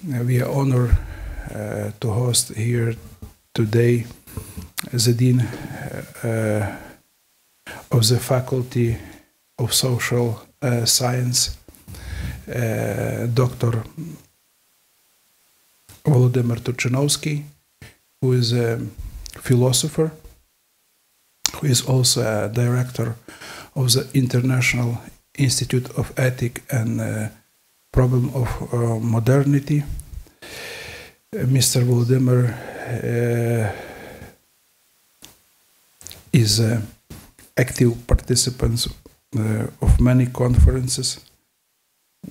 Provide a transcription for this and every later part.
We are honored to host here today the Dean of the Faculty of Social Science, Dr. Volodymyr Turchynovsky, who is a philosopher, who is also a director of the International Institute of Ethics and Problem of Modernity. Mr. Volodymyr is an active participant of many conferences.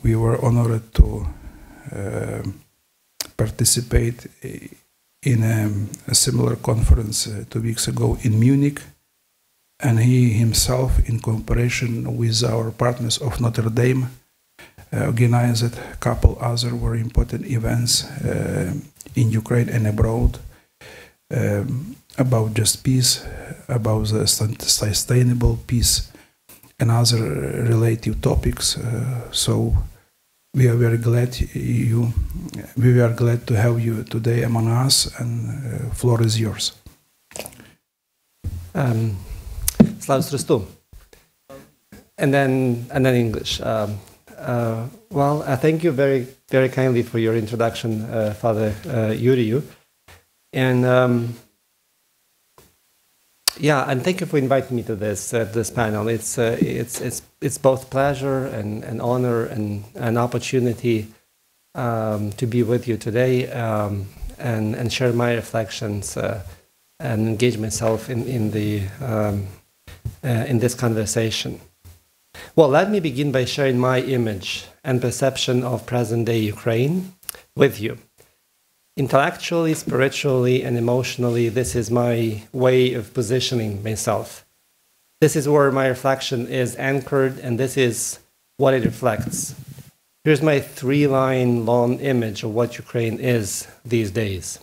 We were honored to participate in a similar conference 2 weeks ago in Munich, and he himself, in cooperation with our partners of Notre Dame, organized a couple other very important events in Ukraine and abroad about just peace, about the sustainable peace, and other related topics. So we are very glad we are glad to have you today among us, and floor is yours. Slava Christu. And then English. Well, thank you very, very kindly for your introduction, Father Yuriy. And yeah, and thank you for inviting me to this panel. It's both pleasure and honor and an opportunity to be with you today and share my reflections and engage myself in this conversation. Well, let me begin by sharing my image and perception of present-day Ukraine with you. Intellectually, spiritually, and emotionally, this is my way of positioning myself. This is where my reflection is anchored, and this is what it reflects. Here's my 3-line long image of what Ukraine is these days.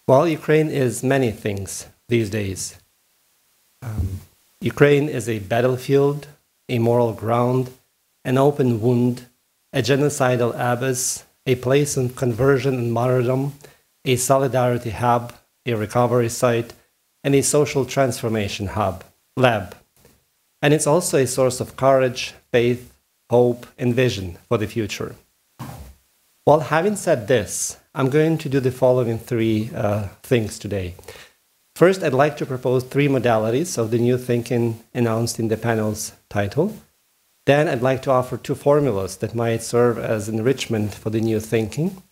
Well, Ukraine is many things these days. Ukraine is a battlefield, a moral ground, an open wound, a genocidal abyss, a place of conversion and martyrdom, a solidarity hub, a recovery site, and a social transformation lab. And it's also a source of courage, faith, hope, and vision for the future. Well, having said this, I'm going to do the following 3 things today. First, I'd like to propose 3 modalities of the new thinking announced in the panel's title. Then I'd like to offer 2 formulas that might serve as enrichment for the new thinking.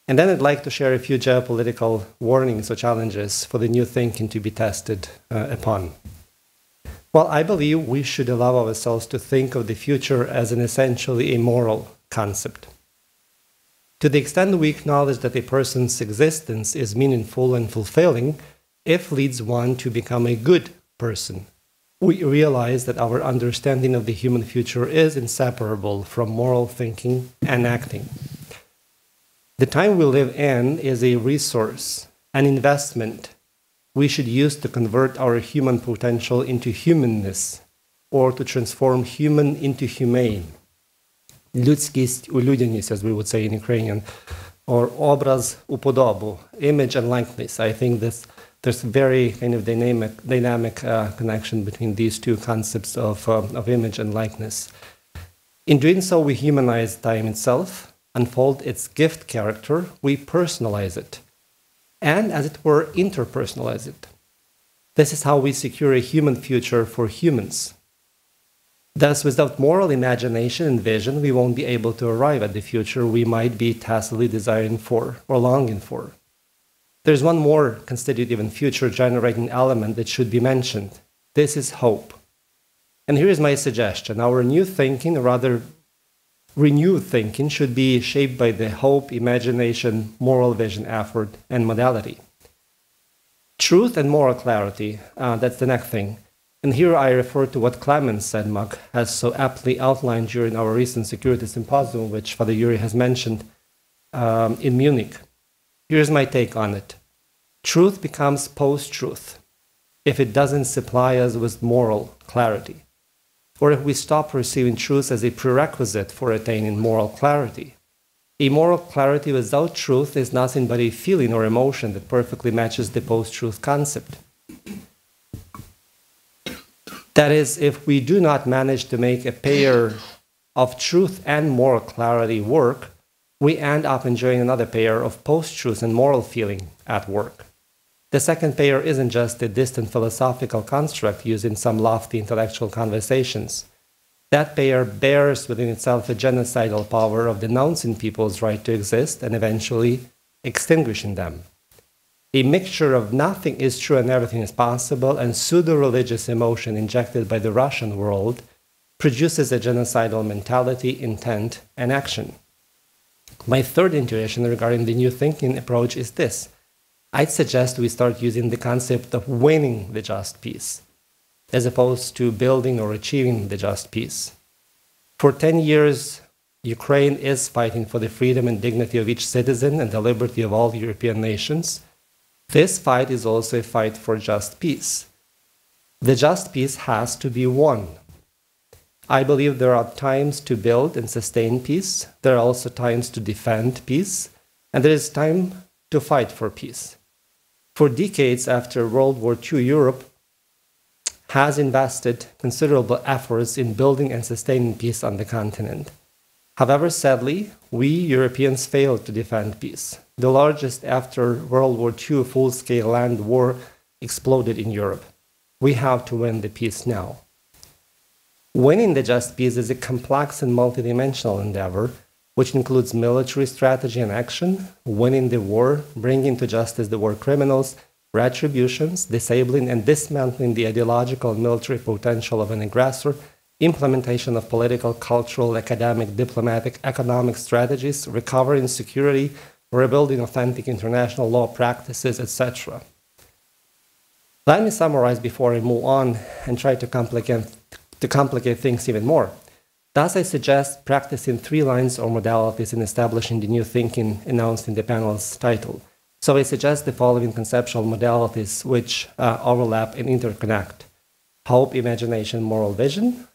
And then I'd like to share a few geopolitical warnings or challenges for the new thinking to be tested upon. Well, I believe we should allow ourselves to think of the future as an essentially immoral concept. To the extent we acknowledge that a person's existence is meaningful and fulfilling, if leads one to become a good person, we realize that our understanding of the human future is inseparable from moral thinking and acting. The time we live in is a resource, an investment we should use to convert our human potential into humanness, or to transform human into humane. Людськість у людяність, as we would say in Ukrainian, or obraz u podobu, image and likeness. I think there's a very kind of dynamic connection between these 2 concepts of image and likeness. In doing so, we humanize time itself, unfold its gift character, we personalize it, and, as it were, interpersonalize it. This is how we secure a human future for humans. Thus, without moral imagination and vision, we won't be able to arrive at the future we might be tacitly desiring for or longing for. There's one more constitutive and future-generating element that should be mentioned. This is hope. And here is my suggestion. Our new thinking, or rather renewed thinking, should be shaped by the hope, imagination, moral vision, effort, and modality. Truth and moral clarity, that's the next thing. And here I refer to what Clemens Sedmak has so aptly outlined during our recent security symposium, which Father Yuriy has mentioned in Munich. Here's my take on it. Truth becomes post-truth if it doesn't supply us with moral clarity, or if we stop perceiving truth as a prerequisite for attaining moral clarity. A moral clarity without truth is nothing but a feeling or emotion that perfectly matches the post-truth concept. That is, if we do not manage to make a pair of truth and moral clarity work, we end up enjoying another pair of post-truth and moral feeling at work. The second pair isn't just a distant philosophical construct used in some lofty intellectual conversations. That pair bears within itself a genocidal power of denouncing people's right to exist and eventually extinguishing them. A mixture of nothing is true and everything is possible and pseudo-religious emotion injected by the Russian world produces a genocidal mentality, intent, and action. My third intuition regarding the new thinking approach is this. I'd suggest we start using the concept of winning the just peace, as opposed to building or achieving the just peace. For 10 years, Ukraine is fighting for the freedom and dignity of each citizen and the liberty of all European nations. This fight is also a fight for just peace. The just peace has to be won. I believe there are times to build and sustain peace. There are also times to defend peace. And there is time to fight for peace. For decades after World War II, Europe has invested considerable efforts in building and sustaining peace on the continent. However, sadly, we Europeans failed to defend peace. The largest after World War II full-scale land war exploded in Europe. We have to win the peace now. Winning the just peace is a complex and multidimensional endeavor, which includes military strategy and action, winning the war, bringing to justice the war criminals, retributions, disabling and dismantling the ideological and military potential of an aggressor, implementation of political, cultural, academic, diplomatic, economic strategies, recovering security, rebuilding authentic international law practices, etc. Let me summarize before I move on and try to complicate things even more. Thus, I suggest practicing 3 lines or modalities in establishing the new thinking announced in the panel's title. So I suggest the following conceptual modalities which overlap and interconnect: hope, imagination, moral vision,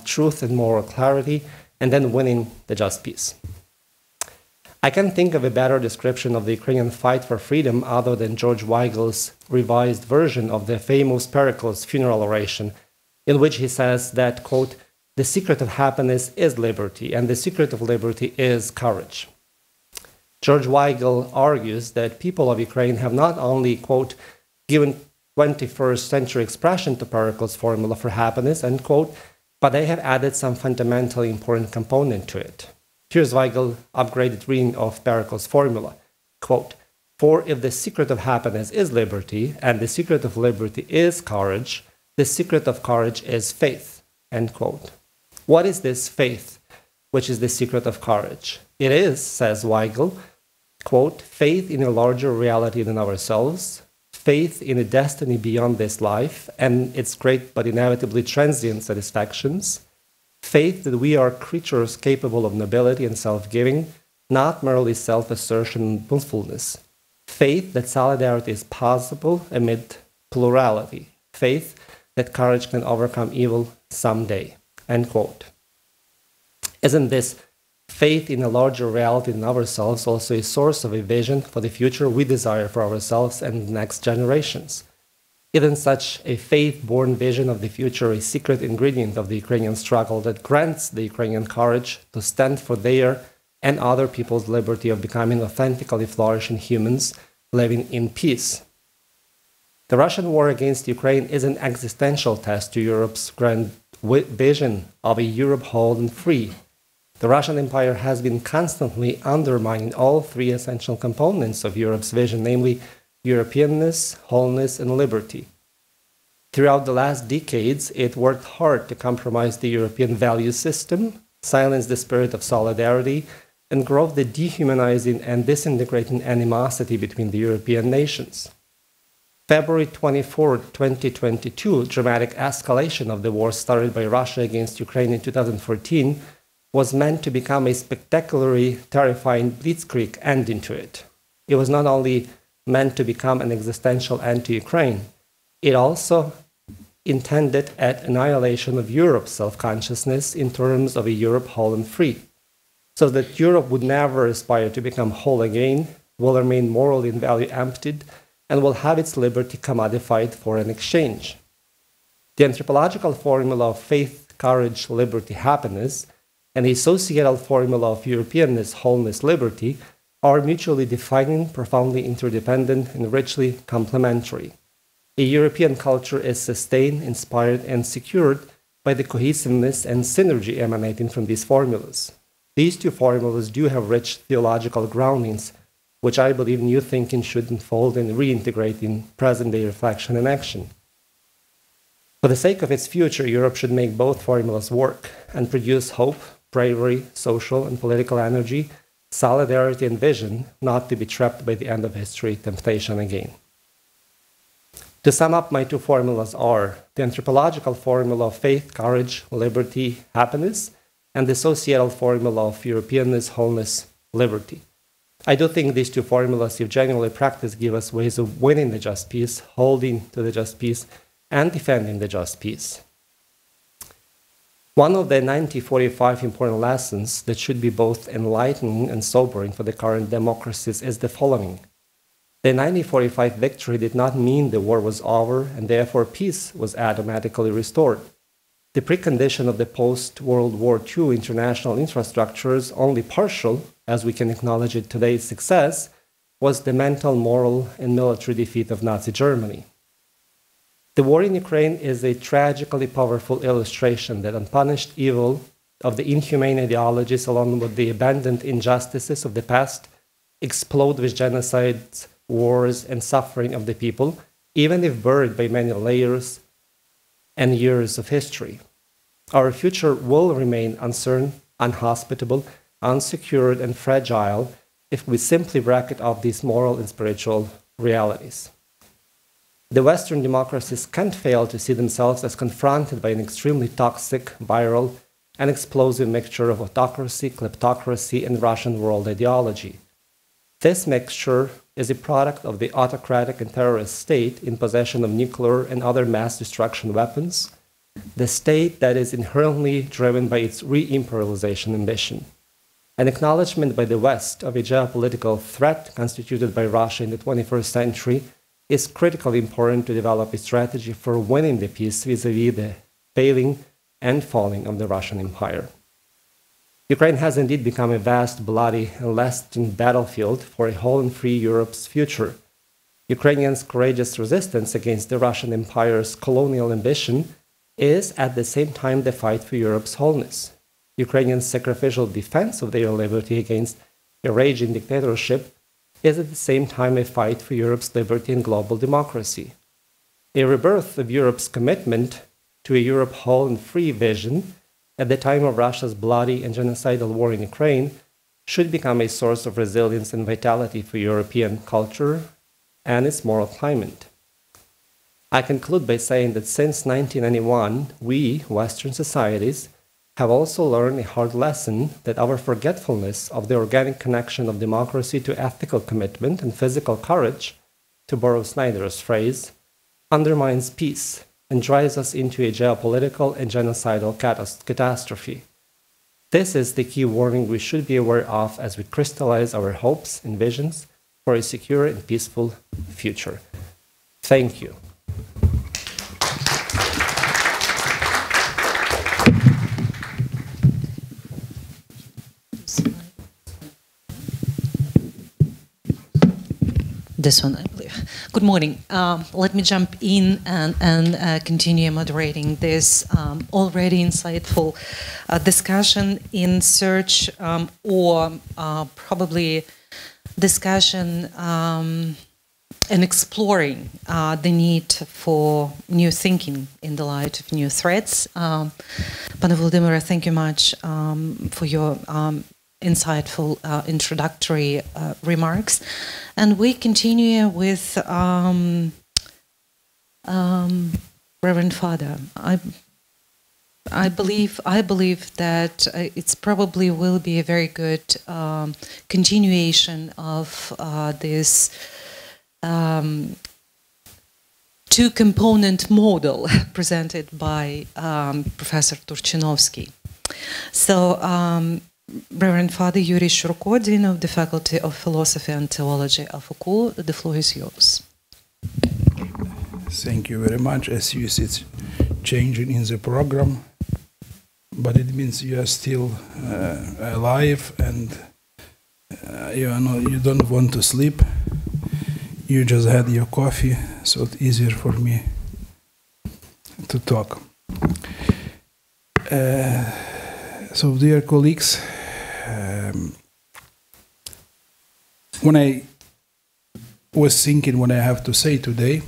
truth and moral clarity, and then winning the just peace. I can't think of a better description of the Ukrainian fight for freedom other than George Weigel's revised version of the famous Pericles' funeral oration, in which he says that, quote, "The secret of happiness is liberty, and the secret of liberty is courage." George Weigel argues that people of Ukraine have not only, quote, given 21st century expression to Pericles' formula for happiness, end quote, but they have added some fundamentally important component to it. Here's Weigel's upgraded reading of Pericles' formula, quote, "For if the secret of happiness is liberty, and the secret of liberty is courage, the secret of courage is faith," end quote. What is this faith, which is the secret of courage? It is, says Weigel, quote, "faith in a larger reality than ourselves, faith in a destiny beyond this life and its great but inevitably transient satisfactions, faith that we are creatures capable of nobility and self-giving, not merely self-assertion and boastfulness, faith that solidarity is possible amid plurality, faith that courage can overcome evil someday," end quote. Isn't this faith in a larger reality than ourselves also a source of a vision for the future we desire for ourselves and the next generations? Isn't such a faith-born vision of the future a secret ingredient of the Ukrainian struggle that grants the Ukrainian courage to stand for their and other people's liberty of becoming authentically flourishing humans living in peace? The Russian war against Ukraine is an existential test to Europe's grand vision of a Europe whole and free. The Russian Empire has been constantly undermining all 3 essential components of Europe's vision, namely Europeanness, wholeness, and liberty. Throughout the last decades, it worked hard to compromise the European value system, silence the spirit of solidarity, and grow the dehumanizing and disintegrating animosity between the European nations. February 24, 2022, dramatic escalation of the war started by Russia against Ukraine in 2014 was meant to become a spectacularly terrifying blitzkrieg ending to it. It was not only meant to become an existential end to Ukraine, it also intended at annihilation of Europe's self-consciousness in terms of a Europe whole and free. so that Europe would never aspire to become whole again, will remain morally and value emptied, and will have its liberty commodified for an exchange. The anthropological formula of faith, courage, liberty, happiness, and the societal formula of Europeanness, wholeness, liberty are mutually defining, profoundly interdependent, and richly complementary. A European culture is sustained, inspired, and secured by the cohesiveness and synergy emanating from these formulas. These two formulas do have rich theological groundings, which I believe new thinking should unfold and reintegrate in present-day reflection and action. For the sake of its future, Europe should make both formulas work and produce hope, bravery, social and political energy, solidarity and vision, not to be trapped by the end of history temptation again. To sum up, my two formulas are the anthropological formula of faith, courage, liberty, happiness, and the societal formula of Europeanness, wholeness, liberty. I do think these two formulas, if genuinely practiced, give us ways of winning the just peace, holding to the just peace, and defending the just peace. One of the 1945 important lessons that should be both enlightening and sobering for the current democracies is the following. The 1945 victory did not mean the war was over and therefore peace was automatically restored. The precondition of the post-World War II international infrastructure's only partial, as we can acknowledge it today's success, was the mental, moral, and military defeat of Nazi Germany. The war in Ukraine is a tragically powerful illustration that unpunished evil of the inhumane ideologies along with the abandoned injustices of the past explode with genocides, wars, and suffering of the people, even if buried by many layers and years of history. Our future will remain uncertain, unhospitable, unsecured, and fragile if we simply bracket off these moral and spiritual realities. The Western democracies can't fail to see themselves as confronted by an extremely toxic, viral, and explosive mixture of autocracy, kleptocracy, and Russian world ideology. This mixture is a product of the autocratic and terrorist state in possession of nuclear and other mass destruction weapons, the state that is inherently driven by its re-imperialization ambition. An acknowledgement by the West of a geopolitical threat constituted by Russia in the 21st century is critically important to develop a strategy for winning the peace vis-à-vis the failing and falling of the Russian Empire. Ukraine has indeed become a vast, bloody, and lasting battlefield for a whole and free Europe's future. Ukrainians' courageous resistance against the Russian Empire's colonial ambition is at the same time the fight for Europe's wholeness. Ukrainians' sacrificial defense of their liberty against a raging dictatorship is at the same time a fight for Europe's liberty and global democracy. A rebirth of Europe's commitment to a Europe whole and free vision at the time of Russia's bloody and genocidal war in Ukraine should become a source of resilience and vitality for European culture and its moral climate. I conclude by saying that since 1991, we, Western societies, have also learned a hard lesson that our forgetfulness of the organic connection of democracy to ethical commitment and physical courage, to borrow Snyder's phrase, undermines peace and drives us into a geopolitical and genocidal catastrophe. This is the key warning we should be aware of as we crystallize our hopes and visions for a secure and peaceful future. Thank you. This one, I believe. Good morning. Let me jump in and continue moderating this already insightful discussion in search or probably discussion and exploring the need for new thinking in the light of new threats. Pane Volodymyr, thank you much for your insightful introductory remarks. And we continue with Reverend Father. I believe that it's probably will be a very good continuation of this two-component model presented by Professor Turchynovsky. So Reverend Father Yuriy Shchurko, Dean of the Faculty of Philosophy and Theology of UKU, the floor is yours. Thank you very much. As you see, it's changing in the program, but it means you are still alive and you don't want to sleep. You just had your coffee, so it's easier for me to talk. So, dear colleagues, when I was thinking what I have to say today,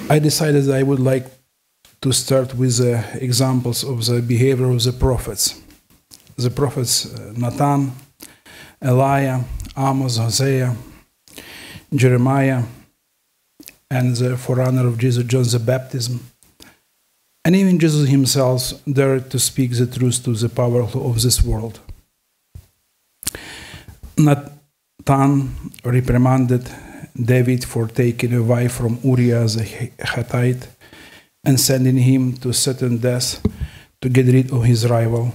I decided that I would like to start with examples of the behavior of the prophets. The prophets Nathan, Elijah, Amos, Hosea, Jeremiah, and the forerunner of Jesus, John the Baptist. And even Jesus himself dared to speak the truth to the powerful of this world. Nathan reprimanded David for taking a wife from Uriah the Hittite and sending him to certain death to get rid of his rival.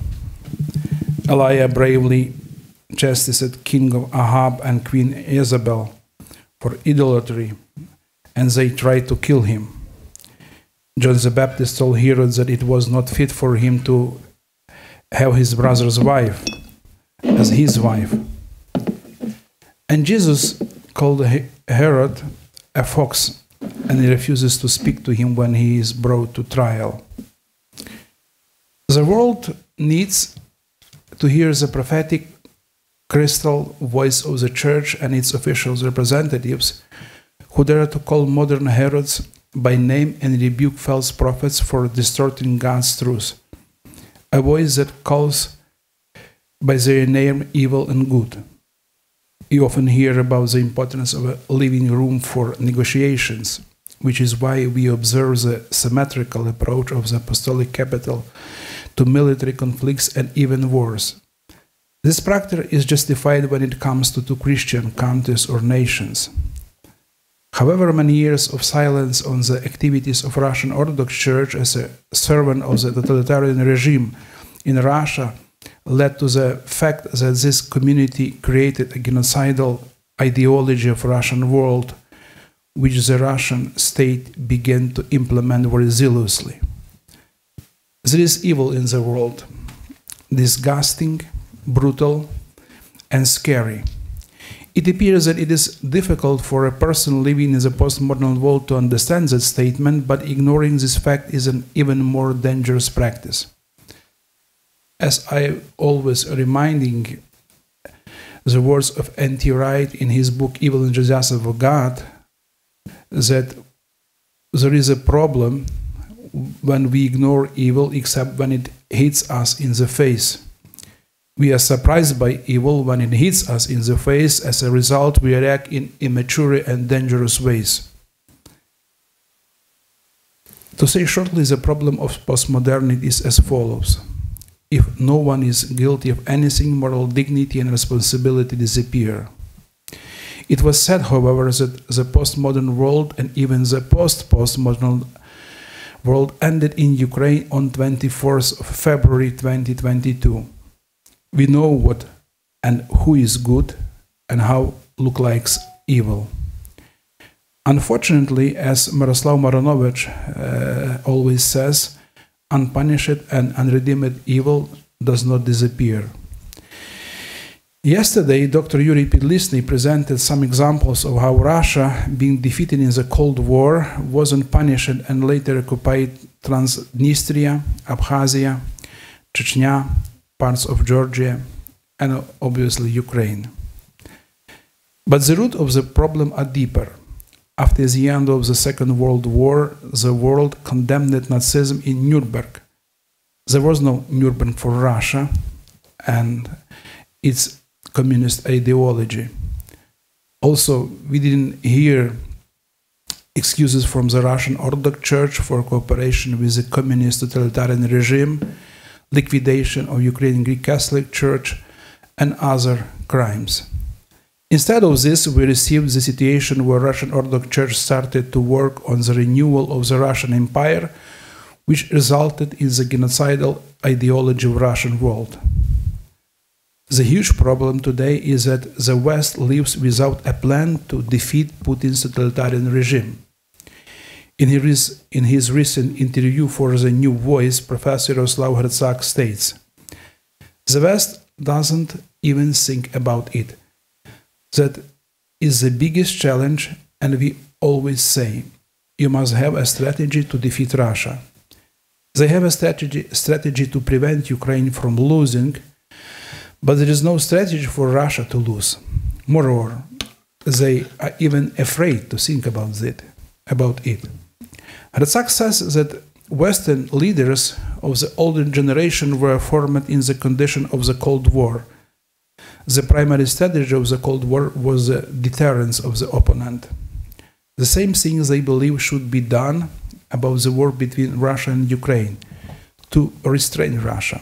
Elijah bravely chastised King of Ahab and Queen Jezebel for idolatry, and they tried to kill him. John the Baptist told Herod that it was not fit for him to have his brother's wife as his wife. And Jesus called Herod a fox, and he refuses to speak to him when he is brought to trial. The world needs to hear the prophetic crystal voice of the church and its official representatives who dare to call modern Herods by name and rebuke false prophets for distorting God's truth. A voice that calls by their name evil and good. You often hear about the importance of leaving room for negotiations, which is why we observe the symmetrical approach of the apostolic capital to military conflicts and even wars. This practice is justified when it comes to two Christian countries or nations. However, many years of silence on the activities of Russian Orthodox Church as a servant of the totalitarian regime in Russia led to the fact that this community created a genocidal ideology of Russian world, which the Russian state began to implement very zealously. There is evil in the world, disgusting, brutal, and scary. It appears that it is difficult for a person living in the postmodern world to understand that statement, but ignoring this fact is an even more dangerous practice. As I always reminding the words of N.T. Wright in his book Evil Enthusiasm of God, that there is a problem when we ignore evil except when it hits us in the face. We are surprised by evil when it hits us in the face. As a result, we react in immature and dangerous ways. To say shortly, the problem of postmodernity is as follows. If no one is guilty of anything, moral dignity and responsibility disappear. It was said, however, that the postmodern world and even the post-postmodern world ended in Ukraine on 24th of February 2022. We know what and who is good and how look like evil. Unfortunately, as Miroslav Maronovich always says, unpunished and unredeemed evil does not disappear. Yesterday, Dr. Yuriy presented some examples of how Russia, being defeated in the Cold War, wasn't punished and later occupied Transnistria, Abkhazia, Chechnya, parts of Georgia, and obviously Ukraine. But the root of the problem are deeper. After the end of the Second World War, the world condemned Nazism in Nuremberg. There was no Nuremberg for Russia and its communist ideology. Also, we didn't hear excuses from the Russian Orthodox Church for cooperation with the communist totalitarian regime, liquidation of Ukrainian Greek Catholic Church, and other crimes. Instead of this, we received the situation where Russian Orthodox Church started to work on the renewal of the Russian Empire, which resulted in the genocidal ideology of Russian world. The huge problem today is that the West lives without a plan to defeat Putin's totalitarian regime. In his recent interview for The New Voice, Professor Yaroslav Hertzak states, "The West doesn't even think about it. That is the biggest challenge, and we always say, you must have a strategy to defeat Russia. They have a strategy to prevent Ukraine from losing, but there is no strategy for Russia to lose. Moreover, they are even afraid to think about it. Hertzak says that Western leaders of the older generation were formed in the condition of the Cold War. The primary strategy of the Cold War was the deterrence of the opponent. The same things they believe should be done about the war between Russia and Ukraine, to restrain Russia.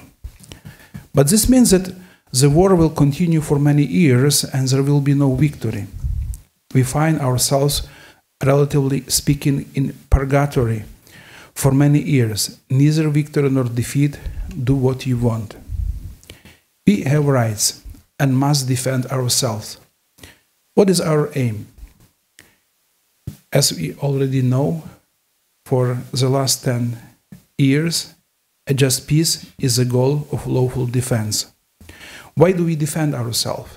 But this means that the war will continue for many years and there will be no victory. We find ourselves, relatively speaking, in purgatory for many years. Neither victory nor defeat. Do what you want. We have rights and must defend ourselves. What is our aim? As we already know, for the last 10 years, a just peace is the goal of lawful defense. Why do we defend ourselves?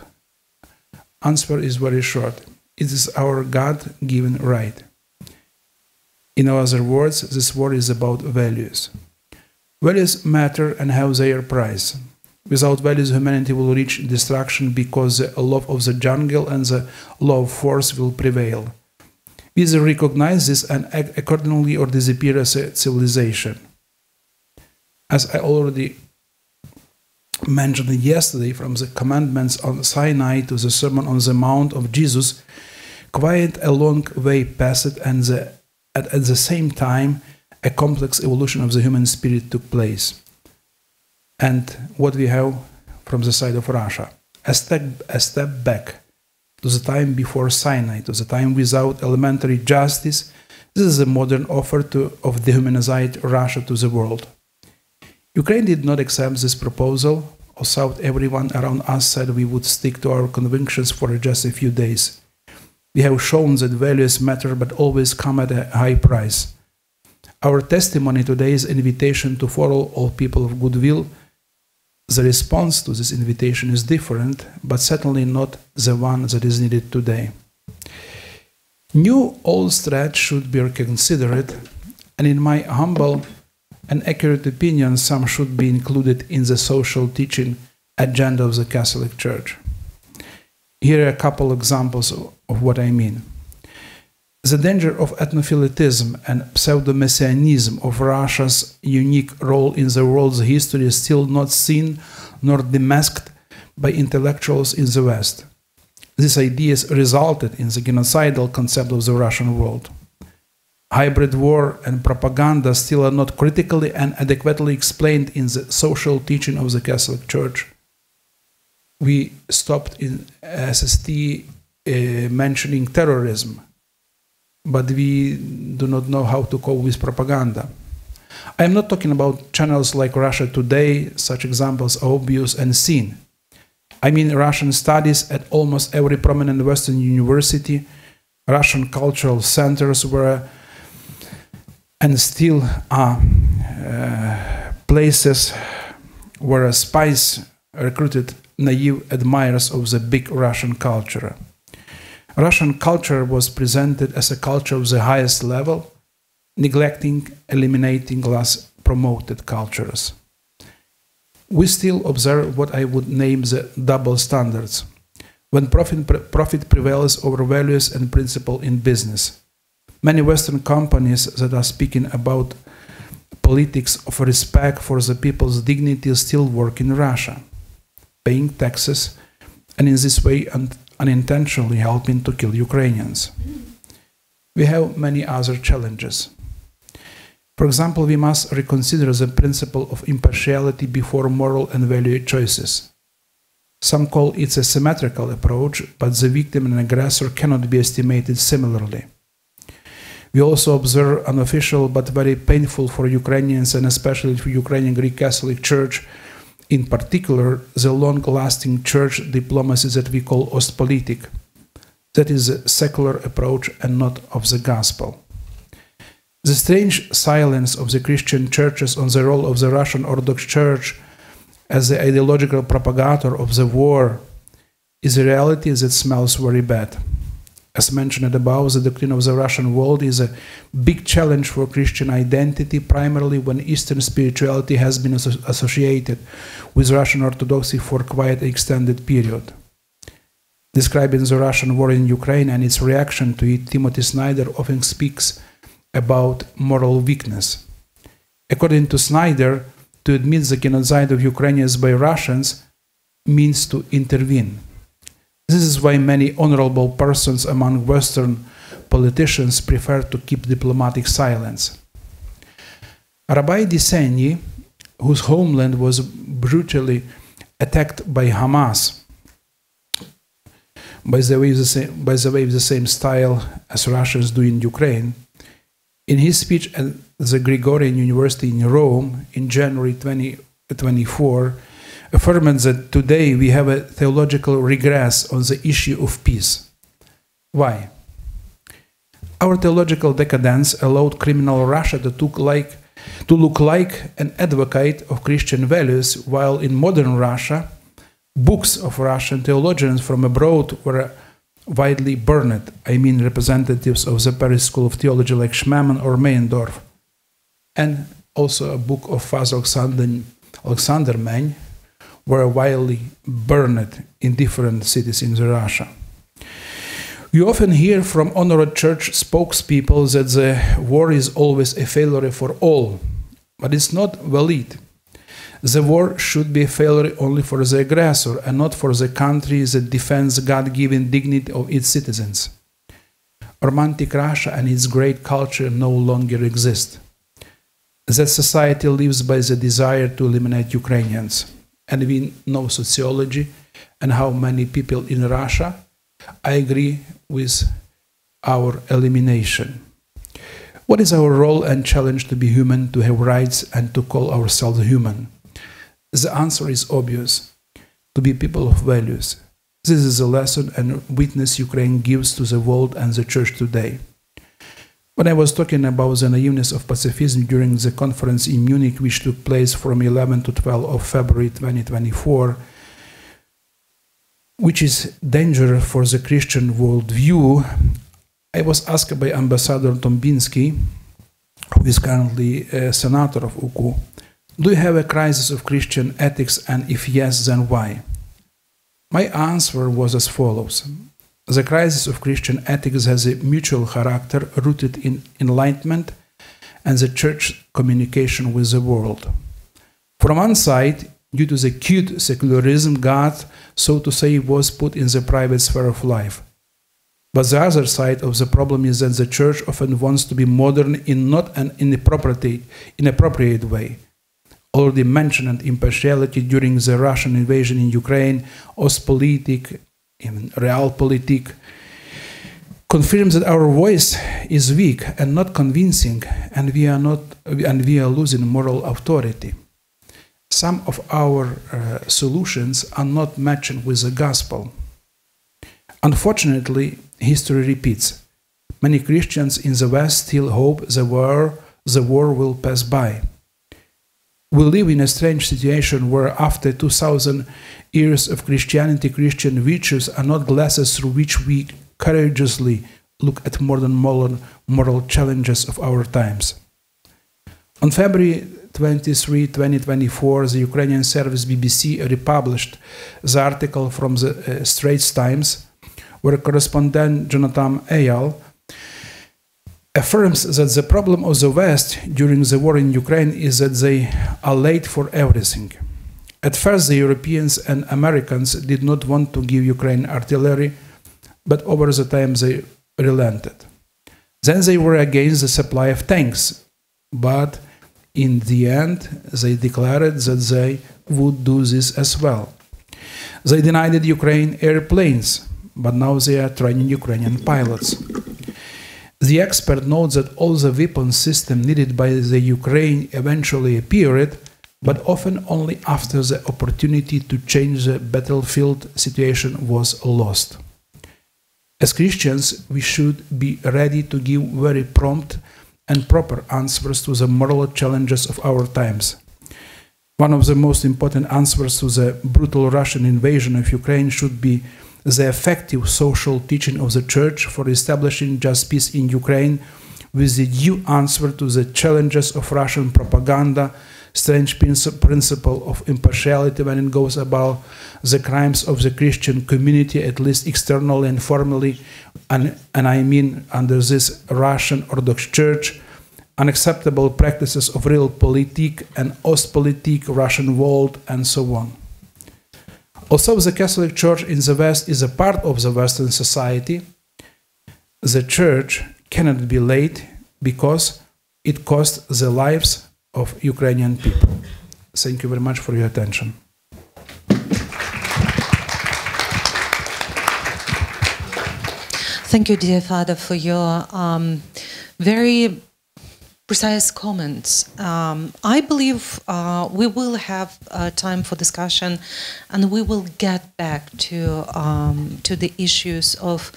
Answer is very short. It is our God-given right. In other words, this war is about values. Values matter and have their price. Without values, humanity will reach destruction because the law of the jungle and the law of force will prevail. We either recognize this and act accordingly or disappear as a civilization. As I already mentioned yesterday, from the commandments on Sinai to the Sermon on the Mount of Jesus, quite a long way passed, and at the same time, a complex evolution of the human spirit took place. And what we have from the side of Russia, a step back to the time before Sinai, to the time without elementary justice. This is a modern offer of dehumanized Russia to the world. Ukraine did not accept this proposal, although everyone around us said we would stick to our convictions for just a few days. We have shown that values matter but always come at a high price. Our testimony today is an invitation to follow all people of goodwill. The response to this invitation is different, but certainly not the one that is needed today. New old threats should be reconsidered, and in my humble and accurate opinion, some should be included in the social teaching agenda of the Catholic Church. Here are a couple examples of what I mean. The danger of ethnophilitism and pseudo-messianism of Russia's unique role in the world's history is still not seen nor demasked by intellectuals in the West. These ideas resulted in the genocidal concept of the Russian world. Hybrid war and propaganda still are not critically and adequately explained in the social teaching of the Catholic Church. We stopped in SST mentioning terrorism, but we do not know how to cope with propaganda. I am not talking about channels like Russia Today. Such examples are obvious and seen. I mean Russian studies at almost every prominent Western university, Russian cultural centers where and still are places where spies recruited naive admirers of the big Russian culture. Russian culture was presented as a culture of the highest level, neglecting, eliminating less promoted cultures. We still observe what I would name the double standards, when profit prevails over values and principle in business. Many Western companies that are speaking about politics of respect for the people's dignity still work in Russia, paying taxes, and in this way unintentionally helping to kill Ukrainians. We have many other challenges. For example, we must reconsider the principle of impartiality before moral and value choices. Some call it a symmetrical approach, but the victim and aggressor cannot be estimated similarly. We also observe unofficial but very painful for Ukrainians and especially for Ukrainian Greek Catholic Church, in particular, the long-lasting church diplomacy that we call Ostpolitik. That is a secular approach and not of the gospel. The strange silence of the Christian churches on the role of the Russian Orthodox Church as the ideological propagator of the war is a reality that smells very bad. As mentioned above, the doctrine of the Russian world is a big challenge for Christian identity, primarily when Eastern spirituality has been associated with Russian Orthodoxy for quite an extended period. Describing the Russian war in Ukraine and its reaction to it, Timothy Snyder often speaks about moral weakness. According to Snyder, to admit the genocide of Ukrainians by Russians means to intervene. This is why many honorable persons among Western politicians prefer to keep diplomatic silence. Rabbi Diseni, whose homeland was brutally attacked by Hamas, by the way, the same style as Russians do in Ukraine, in his speech at the Gregorian University in Rome in January 2024, affirmed that today we have a theological regress on the issue of peace. Why? Our theological decadence allowed criminal Russia to look like an advocate of Christian values, while in modern Russia, books of Russian theologians from abroad were widely burned. I mean representatives of the Paris School of Theology like Schmemann or Meyendorff, and also a book of Father Alexander Meny were widely burned in different cities in Russia. We often hear from honored church spokespeople that the war is always a failure for all, but it's not valid. The war should be a failure only for the aggressor and not for the country that defends God-given dignity of its citizens. Romantic Russia and its great culture no longer exist. That society lives by the desire to eliminate Ukrainians. And we know sociology and how many people in Russia agree with our elimination. What is our role and challenge to be human, to have rights, and to call ourselves human? The answer is obvious: to be people of values. This is a lesson and witness Ukraine gives to the world and the church today. When I was talking about the naiveness of pacifism during the conference in Munich, which took place from 11 to 12 of February 2024, which is danger for the Christian worldview, I was asked by Ambassador Tombinsky, who is currently a senator of UKU, do you have a crisis of Christian ethics, and if yes, then why? My answer was as follows. The crisis of Christian ethics has a mutual character rooted in enlightenment and the church communication with the world. From one side, due to the cute secularism, God, so to say, was put in the private sphere of life. But the other side of the problem is that the church often wants to be modern in not an inappropriate way. Already mentioned impartiality during the Russian invasion in Ukraine, Ostpolitik, even Realpolitik, confirms that our voice is weak and not convincing, and we are losing moral authority. Some of our solutions are not matching with the gospel. Unfortunately, history repeats. Many Christians in the West still hope the war will pass by. We live in a strange situation where after 2000 years of Christianity, Christian virtues are not glasses through which we courageously look at modern moral challenges of our times. On February 23, 2024, the Ukrainian service BBC republished the article from the Straits Times, where correspondent Jonathan Eyal affirms that the problem of the West during the war in Ukraine is that they are late for everything. At first, the Europeans and Americans did not want to give Ukraine artillery, but over the time they relented. Then they were against the supply of tanks, but in the end they declared that they would do this as well. They denied Ukraine airplanes, but now they are training Ukrainian pilots. The expert notes that all the weapon system needed by the Ukraine eventually appeared, but often only after the opportunity to change the battlefield situation was lost. As Christians, we should be ready to give very prompt and proper answers to the moral challenges of our times. One of the most important answers to the brutal Russian invasion of Ukraine should be the effective social teaching of the Church for establishing just peace in Ukraine, with the due answer to the challenges of Russian propaganda, strange principle of impartiality when it goes about the crimes of the Christian community, at least externally and formally, and I mean under this Russian Orthodox Church, unacceptable practices of realpolitik and ostpolitik, Russian world, and so on. Also, the Catholic Church in the West is a part of the Western society. The Church cannot be late because it costs the lives of Ukrainian people. Thank you very much for your attention. Thank you, dear Father, for your very precise comments. I believe we will have time for discussion, and we will get back to the issues of,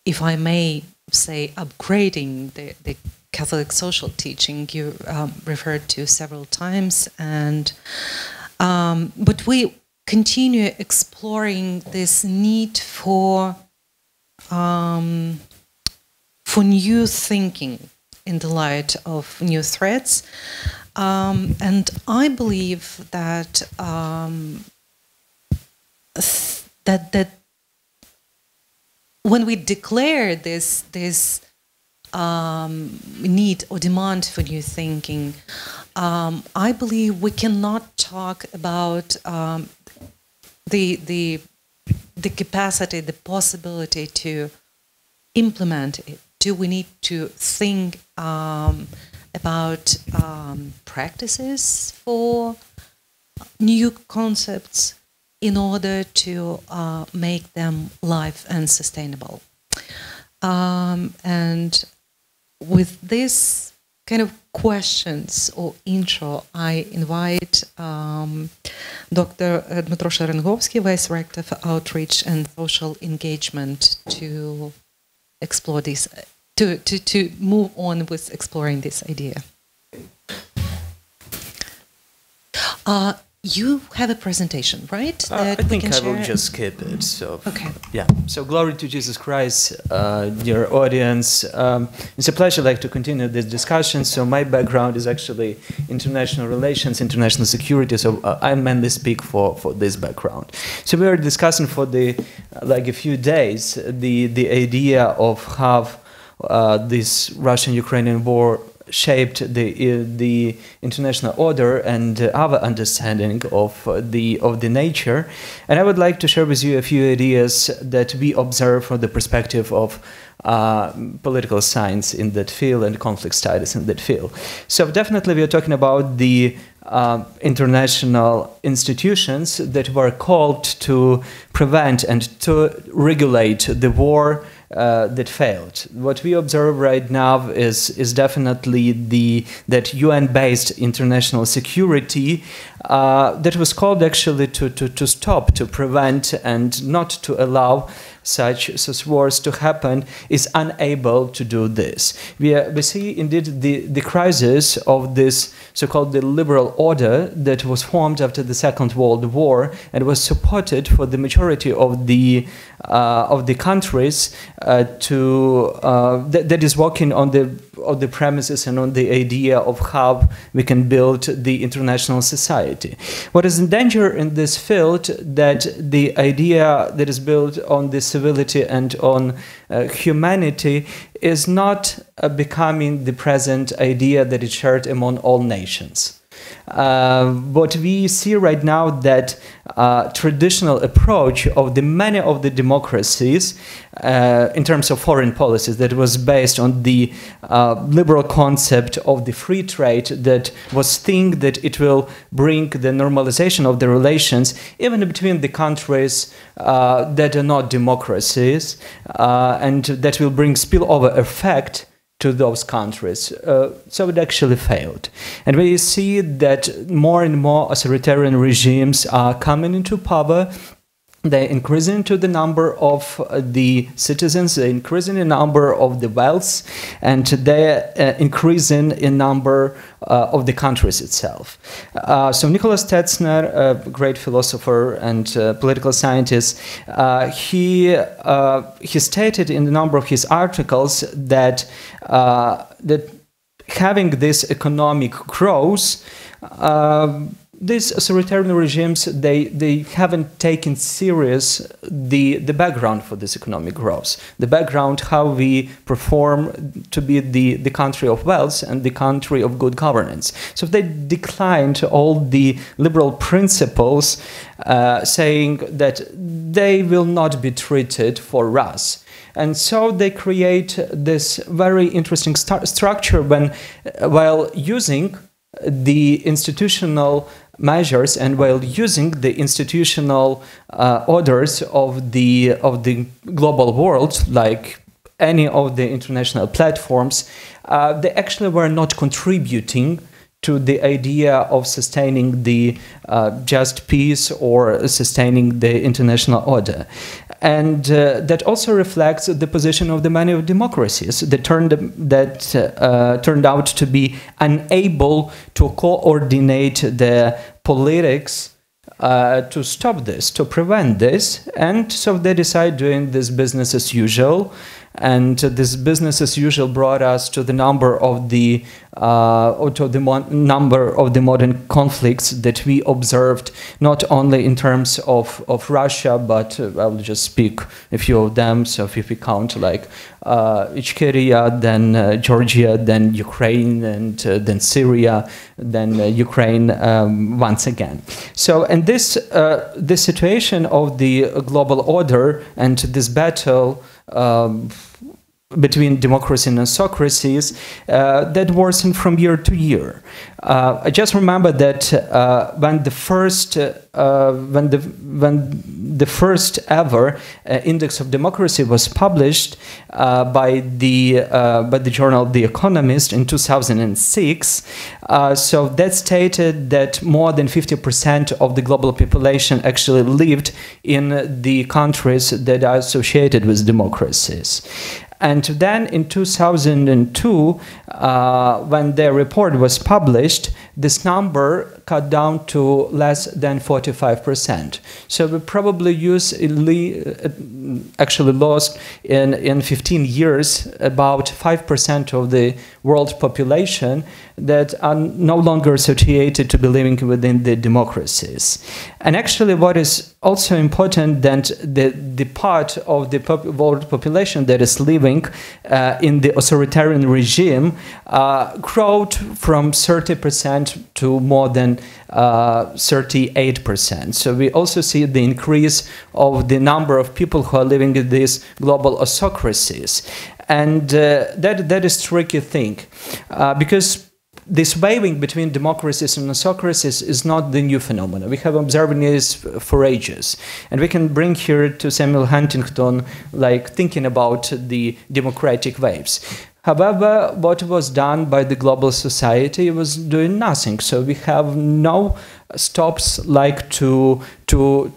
if I may say, upgrading the Catholic social teaching you referred to several times, and but we continue exploring this need for new thinking in the light of new threats, and I believe that that when we declare this need or demand for new thinking, I believe we cannot talk about the capacity, the possibility to implement it. Do we need to think about practices for new concepts in order to make them live and sustainable? And with this kind of questions or intro, I invite Dr. Dmytro Sherengovskyy, Vice Rector for Outreach and Social Engagement, to explore this, to move on with exploring this idea. You have a presentation, right? I think I will just skip it. So, okay. Yeah. So, glory to Jesus Christ, dear audience. It's a pleasure, to continue this discussion. So, my background is actually international relations, international security. So, I mainly speak for this background. So, we are discussing for a few days the idea of how this Russian-Ukrainian war shaped the international order and our understanding of the nature. And I would like to share with you a few ideas that we observe from the perspective of political science in that field and conflict studies in that field. So definitely we are talking about the international institutions that were called to prevent and to regulate the war that failed. What we observe right now is definitely that UN-based international security that was called actually to stop, to prevent, and not to allow such wars to happen, is unable to do this. We see indeed the crisis of this so-called the liberal order that was formed after the Second World War and was supported for the majority of the countries that is working on the premises and on the idea of how we can build the international society. What is in danger in this field that the idea that is built on the civility and on humanity is not becoming the present idea that is shared among all nations. What we see right now that traditional approach of the many of the democracies in terms of foreign policies that was based on the liberal concept of the free trade, that was think that it will bring the normalization of the relations even between the countries that are not democracies, and that will bring spillover effect to those countries. So it actually failed. And we see that more and more authoritarian regimes are coming into power. They're increasing to the number of the citizens, they're increasing the number of the wealth, and they're increasing in number of the countries itself. So Nicholas Tetzner, a great philosopher and political scientist, he stated in a number of his articles that that having this economic growth, these authoritarian regimes, they haven't taken serious the background for this economic growth, the background how we perform to be the country of wealth and the country of good governance. So they declined all the liberal principles, saying that they will not be treated for us. And so they create this very interesting structure while using the institutional measures and while using the institutional orders of the global world, like any of the international platforms, they actually were not contributing to the idea of sustaining the just peace or sustaining the international order. And that also reflects the position of the many democracies that turned out to be unable to coordinate the politics to stop this, to prevent this. And so they decide doing this business as usual. And this business as usual brought us to the number of the number of the modern conflicts that we observed, not only in terms of Russia, but I'll just speak a few of them. So if we count like Ichkeria, then Georgia, then Ukraine, and then Syria, then Ukraine once again. So in this situation of the global order and this battle between democracy and autocracies that worsened from year to year. I just remember that when the first ever index of democracy was published by the journal The Economist in 2006, so that stated that more than 50% of the global population actually lived in the countries that are associated with democracies. And then in 2002, when the report was published, this number cut down to less than 45%. So we probably actually lost in 15 years about 5% of the world population that are no longer associated to be living within the democracies. And actually what is also important that the part of the world population that is living in the authoritarian regime growed from 30% to more than 38%. So we also see the increase of the number of people who are living in these global autocracies. And that is a tricky thing, because this waving between democracies and autocracies is not the new phenomenon. We have observed this for ages. And we can bring here to Samuel Huntington, like thinking about the democratic waves. However, what was done by the global society was doing nothing. So we have no stops like to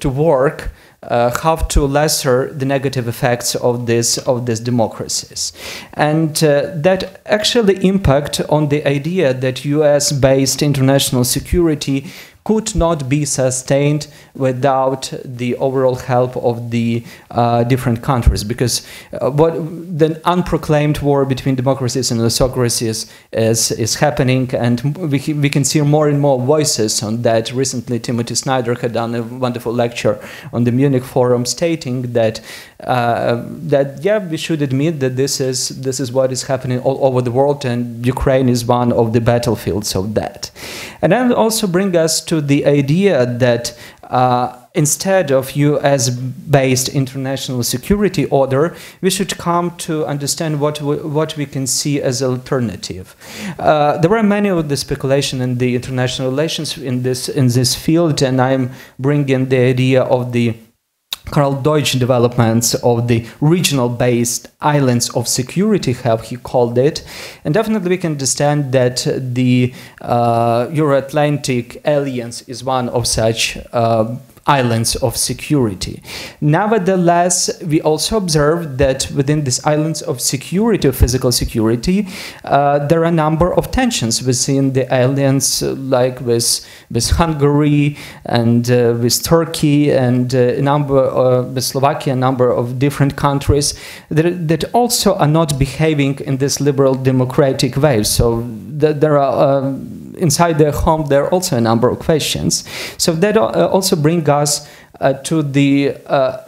work how to lesser the negative effects of these democracies. And that actually impact on the idea that US-based international security could not be sustained without the overall help of the different countries, because the unproclaimed war between democracies and autocracies is happening, and we can see more and more voices on that. Recently, Timothy Snyder had done a wonderful lecture on the Munich Forum stating that that we should admit that this is what is happening all over the world, and Ukraine is one of the battlefields of that. And then also bring us to the idea that instead of US-based international security order, we should come to understand what we can see as alternative. There were many of the speculation in the international relations in this field, and I'm bringing the idea of the Karl Deutsch developments of the regional-based islands of security, how he called it. And definitely we can understand that the Euro-Atlantic Alliance is one of such islands of security. Nevertheless, we also observe that within these islands of security, of physical security, there are a number of tensions within the alliance, like with Hungary and with Turkey and a number with Slovakia, a number of different countries that also are not behaving in this liberal democratic way. So there are inside their home, there are also a number of questions. So that also brings us to the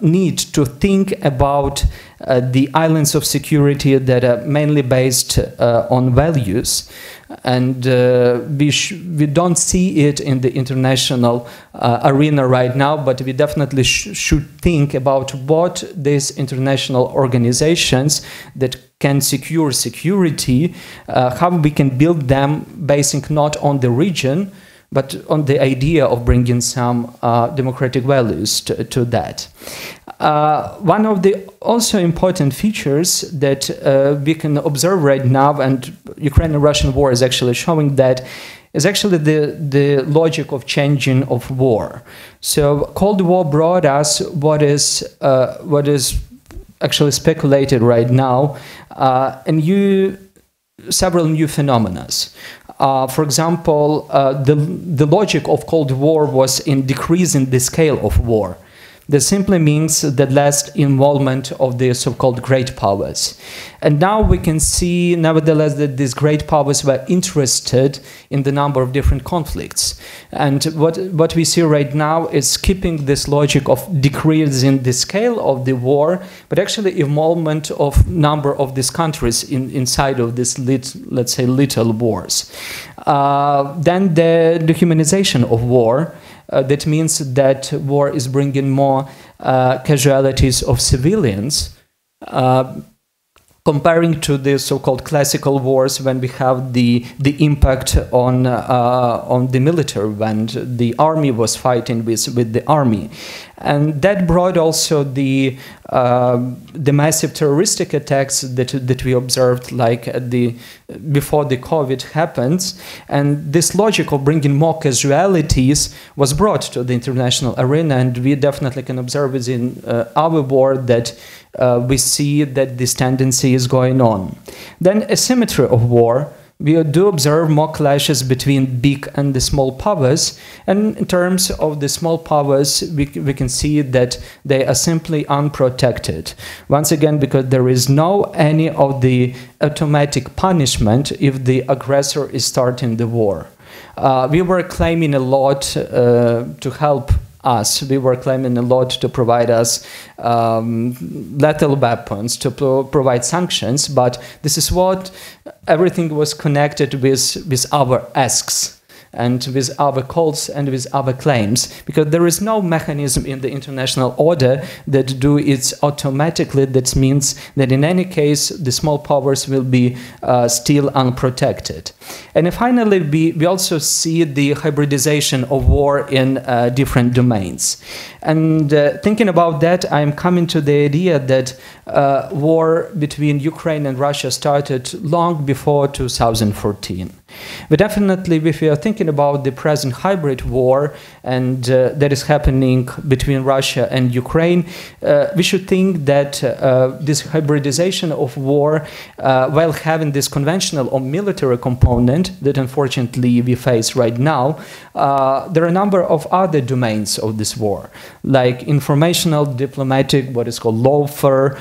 need to think about the islands of security that are mainly based on values. And we don't see it in the international arena right now, but we definitely should think about what these international organizations that can secure security, how we can build them basing not on the region, but on the idea of bringing some democratic values to that. One of the also important features that we can observe right now, and Ukraine-Russian war is actually showing that, is actually the logic of changing of war. So Cold War brought us what is actually speculated right now, and several new phenomena. For example, the logic of Cold War was in decreasing the scale of war. That simply means the less involvement of the so-called great powers. And now we can see, nevertheless, that these great powers were interested in the number of different conflicts. And what we see right now is keeping this logic of decreasing the scale of the war, but actually involvement of number of these countries inside of this, let's say, little wars. Then the dehumanization of war. That means that war is bringing more casualties of civilians, comparing to the so-called classical wars when we have the impact on the military, when the army was fighting with the army. And that brought also the massive terroristic attacks that we observed, like before the COVID happens. And this logic of bringing more casualties was brought to the international arena, and we definitely can observe within our war that we see that this tendency is going on. Then asymmetry of war. We do observe more clashes between big and the small powers, and in terms of the small powers, we can see that they are simply unprotected. Once again, because there is no any of the automatic punishment if the aggressor is starting the war. We were claiming a lot to help us. We were claiming a lot to provide us lethal weapons, to provide sanctions, but this is what everything was connected with our asks and with our calls and with our claims, because there is no mechanism in the international order that do it automatically. That means that in any case the small powers will be still unprotected. And finally, we also see the hybridization of war in different domains. And thinking about that, I'm coming to the idea that war between Ukraine and Russia started long before 2014. But definitely, if we are thinking about the present hybrid war and that is happening between Russia and Ukraine, we should think that this hybridization of war, while having this conventional or military component that unfortunately we face right now, there are a number of other domains of this war, like informational, diplomatic, what is called lawfare,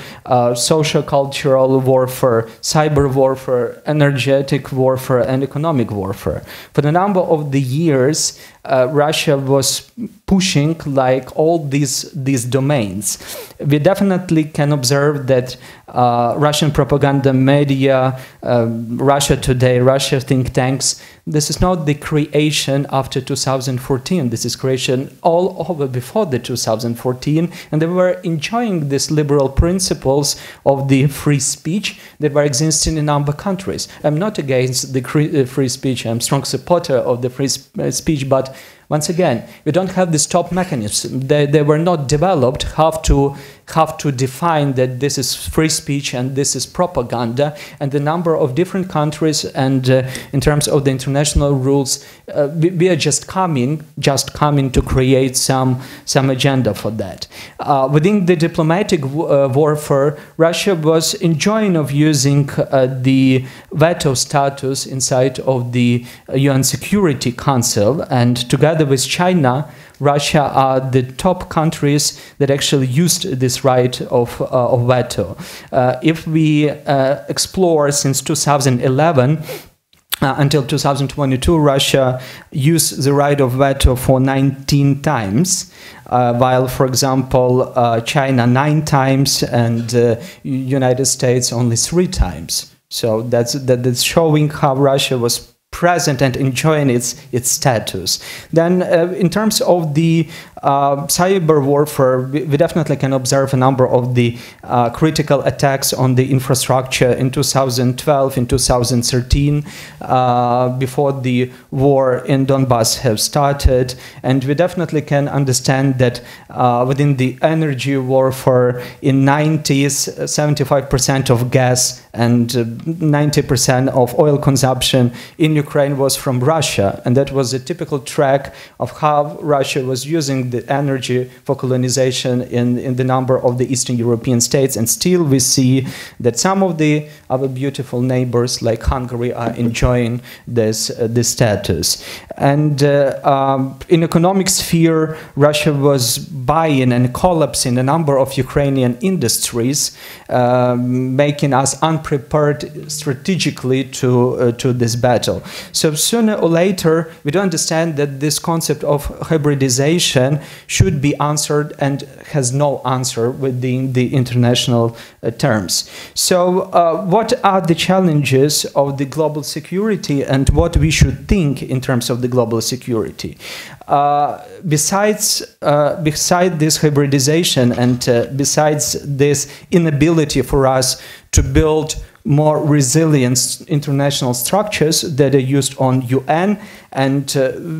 social-cultural warfare, cyber warfare, energetic warfare, and economic economic warfare. For a number of the years, Russia was pushing like all these domains. We definitely can observe that Russian propaganda media, Russia Today, Russia think tanks, this is not the creation after 2014. This is creation all over before the 2014, and they were enjoying these liberal principles of the free speech that were existing in a number of countries. I'm not against the free speech. I'm a strong supporter of the free speech, but once again, we don't have these top mechanisms. They were not developed have to define that this is free speech and this is propaganda. And the number of different countries and in terms of the international rules, we are just coming to create some agenda for that. Within the diplomatic warfare, Russia was enjoying of using the veto status inside of the UN Security Council, and together with China, Russia are the top countries that actually used this right of veto. If we explore since 2011 until 2022, Russia used the right of veto for 19 times, while, for example, China 9 times and United States only 3 times. So that's showing how Russia was present and enjoying its status. Then in terms of the cyber warfare, we definitely can observe a number of the critical attacks on the infrastructure in 2012, in 2013, before the war in Donbass have started. And we definitely can understand that within the energy warfare in 90s, 75% of gas and 90% of oil consumption in Ukraine was from Russia. And that was a typical track of how Russia was using the energy for colonization in the number of the Eastern European states. And still we see that some of the other beautiful neighbors like Hungary are enjoying this status. And in economic sphere, Russia was buying and collapsing a number of Ukrainian industries, making us unprepared strategically to this battle. So sooner or later, we do understand that this concept of hybridization should be answered and has no answer within the international terms. So what are the challenges of the global security and what we should think in terms of the global security? Besides this hybridization and besides this inability for us to build more resilient international structures that are used on UN, and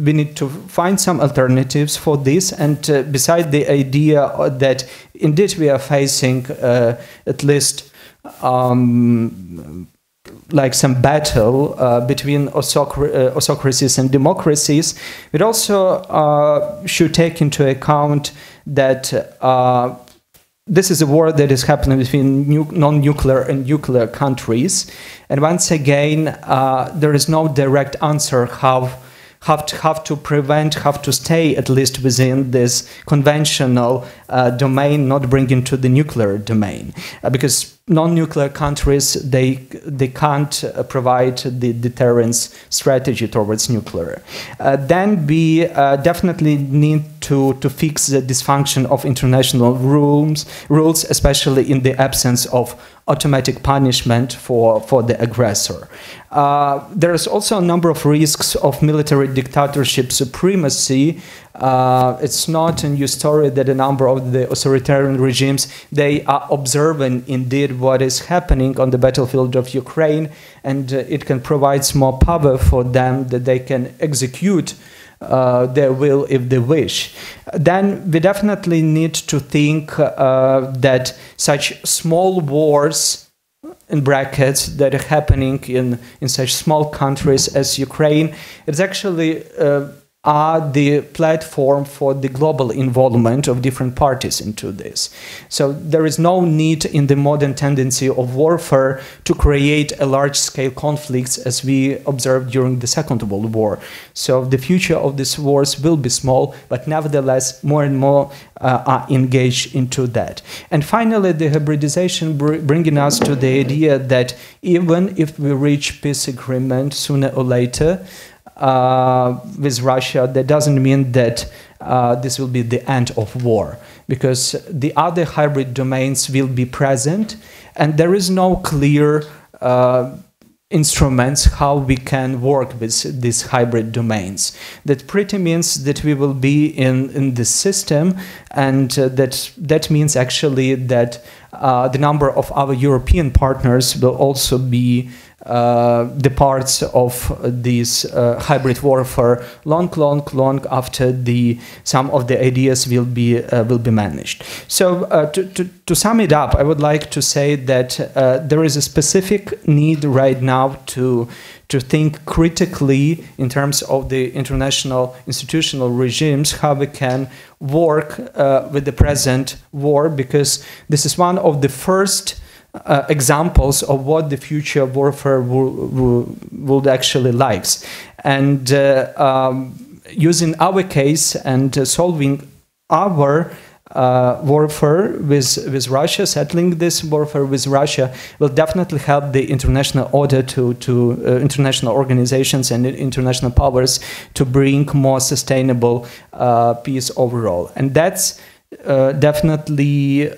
we need to find some alternatives for this. And beside the idea that indeed we are facing at least like some battle between autocracies and democracies, it also should take into account that this is a war that is happening between non-nuclear and nuclear countries. And once again, there is no direct answer how to prevent, how to stay at least within this conventional domain, not bring into the nuclear domain. Because non-nuclear countries, they can't provide the deterrence strategy towards nuclear. Then we definitely need to fix the dysfunction of international rules, especially in the absence of automatic punishment for the aggressor. There is also a number of risks of military dictatorship supremacy. It's not a new story that a number of the authoritarian regimes, they are observing indeed what is happening on the battlefield of Ukraine, and it can provide more power for them that they can execute their will if they wish. Then we definitely need to think that such small wars, in brackets, that are happening in such small countries as Ukraine, it's actually are the platform for the global involvement of different parties into this. So there is no need in the modern tendency of warfare to create a large-scale conflicts as we observed during the Second World War. So the future of these wars will be small, but nevertheless more and more are engaged into that. And finally, the hybridization bringing us to the idea that even if we reach peace agreement sooner or later, with Russia, that doesn't mean that this will be the end of war, because the other hybrid domains will be present, and there is no clear instruments how we can work with these hybrid domains. That pretty means that we will be in this system, and that means actually that the number of our European partners will also be the parts of this hybrid warfare long after some of the ideas will be managed. So to sum it up, I would like to say that there is a specific need right now to think critically in terms of the international institutional regimes, how we can work with the present war, because this is one of the first examples of what the future warfare would actually like. And using our case and solving our warfare with Russia, settling this warfare with Russia, will definitely help the international order to international organizations and international powers to bring more sustainable peace overall. And that's definitely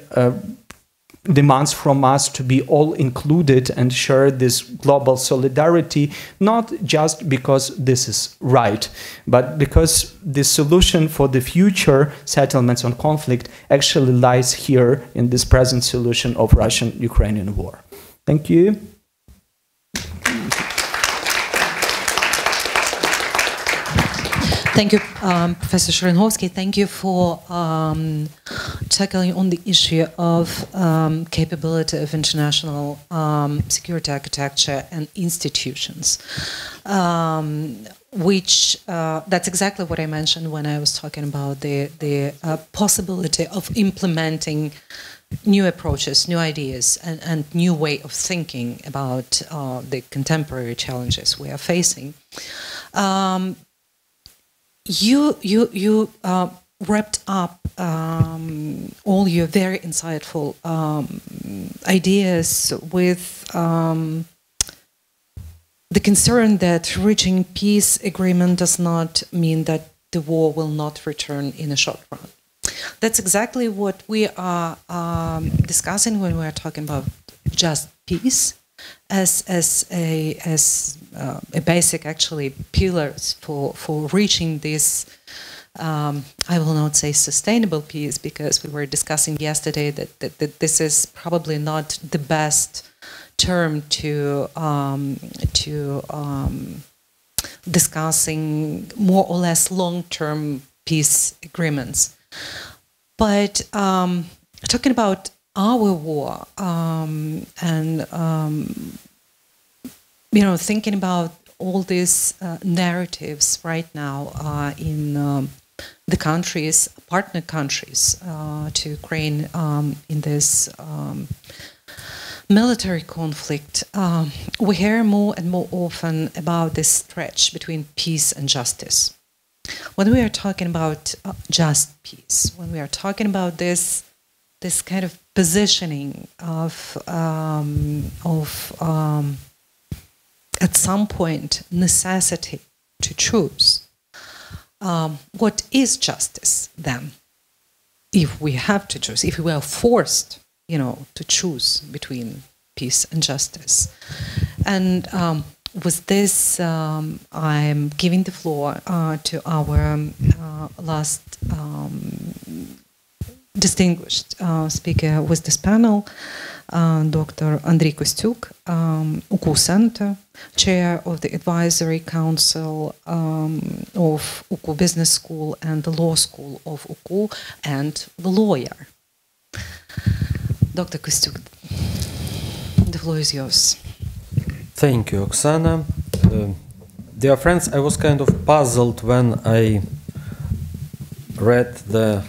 demands from us to be all included and share this global solidarity, not just because this is right, but because the solution for the future settlements on conflict actually lies here in this present solution of Russian-Ukrainian war. Thank you. Thank you, Professor Sherengovskyy. Thank you for tackling on the issue of capability of international security architecture and institutions, which that's exactly what I mentioned when I was talking about the possibility of implementing new approaches, new ideas, and new way of thinking about the contemporary challenges we are facing. You wrapped up all your very insightful ideas with the concern that reaching peace agreement does not mean that the war will not return in a short run. That's exactly what we are discussing when we are talking about just peace as a basic actually pillars for reaching this. I will not say sustainable peace, because we were discussing yesterday that this is probably not the best term to discussing more or less long-term peace agreements. But talking about our war and thinking about all these narratives right now in the countries, partner countries to Ukraine in this military conflict, we hear more and more often about this stretch between peace and justice. When we are talking about just peace, when we are talking about this kind of positioning of at some point necessity to choose, what is justice then? If we have to choose, if we are forced, to choose between peace and justice. And with this, I'm giving the floor to our last distinguished speaker with this panel, Dr. Andrii Kostiuk, UKU Center, Chair of the Advisory Council of UKU Business School and the Law School of UKU, and the lawyer. Dr. Kostiuk, the floor is yours. Thank you, Oksana. Dear friends, I was kind of puzzled when I read the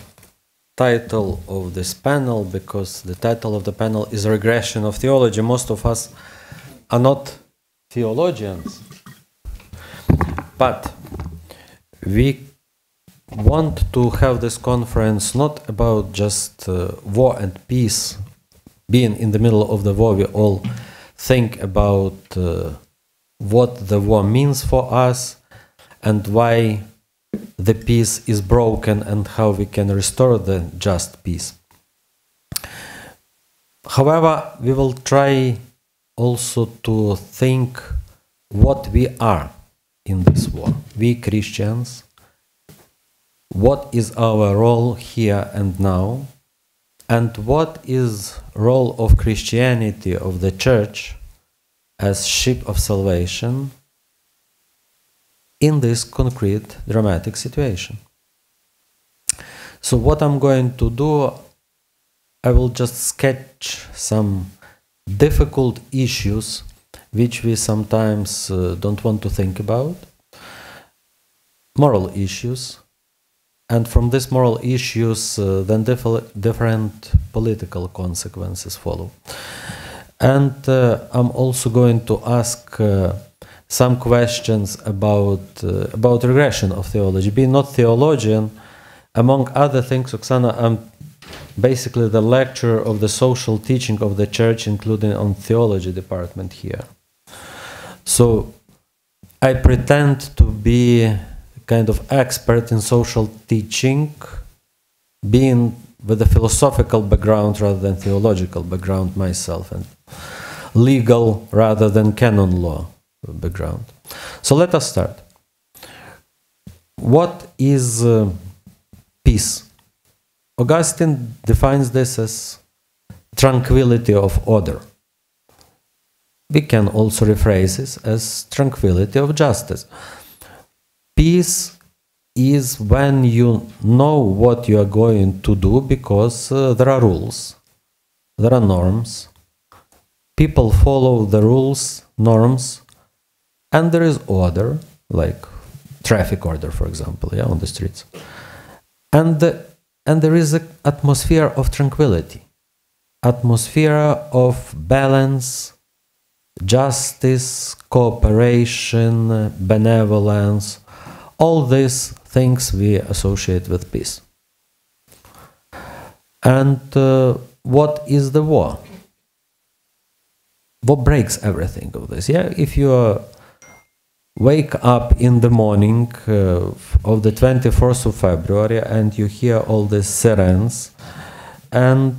title of this panel, because the title of the panel is Regression of Theology. Most of us are not theologians, but we want to have this conference not about just war and peace. Being in the middle of the war, we all think about what the war means for us and why the peace is broken and how we can restore the just peace. However, we will try also to think what we are in this war. We Christians, what is our role here and now, and what is role of Christianity, of the Church, as ship of salvation in this concrete, dramatic situation. So what I'm going to do, I will just sketch some difficult issues which we sometimes don't want to think about, moral issues, and from these moral issues then different political consequences follow. And I'm also going to ask some questions about regression of theology. Being not theologian, among other things, Oksana, I'm basically the lecturer of the social teaching of the Church, including on theology department here. So I pretend to be kind of expert in social teaching, being with a philosophical background rather than theological background myself, and legal rather than canon law background. So let us start. What is peace? Augustine defines this as tranquility of order. We can also rephrase this as tranquility of justice. Peace is when you know what you are going to do because there are rules, there are norms, people follow the rules, norms, and there is order, like traffic order, for example, yeah, on the streets. And there is an atmosphere of tranquility, atmosphere of balance, justice, cooperation, benevolence, all these things we associate with peace. And what is the war? What breaks everything of this? Yeah, if you wake up in the morning of the 24th of February and you hear all these sirens, and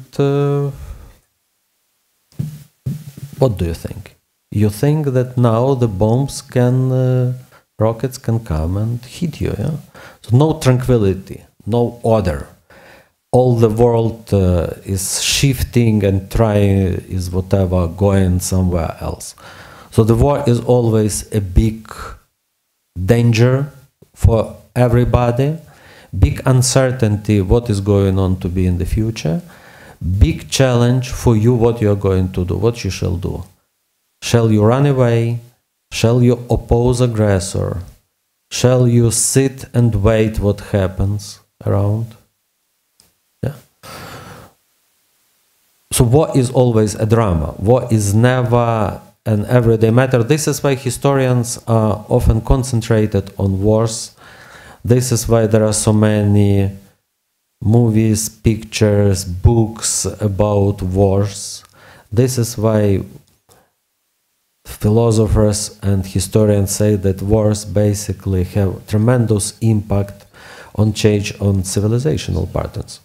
what do you think? You think that now the bombs can, rockets can come and hit you, yeah? So no tranquility, no order. All the world is shifting and trying, is whatever, going somewhere else. So the war is always a big danger for everybody, big uncertainty what is going on to be in the future, big challenge for you what you are going to do, what you shall do. Shall you run away? Shall you oppose aggressor? Shall you sit and wait what happens around? Yeah. So war is always a drama. War is never an everyday matter. This is why historians are often concentrated on wars. This is why there are so many movies, pictures, books about wars. This is why philosophers and historians say that wars basically have tremendous impact on change on civilizational patterns.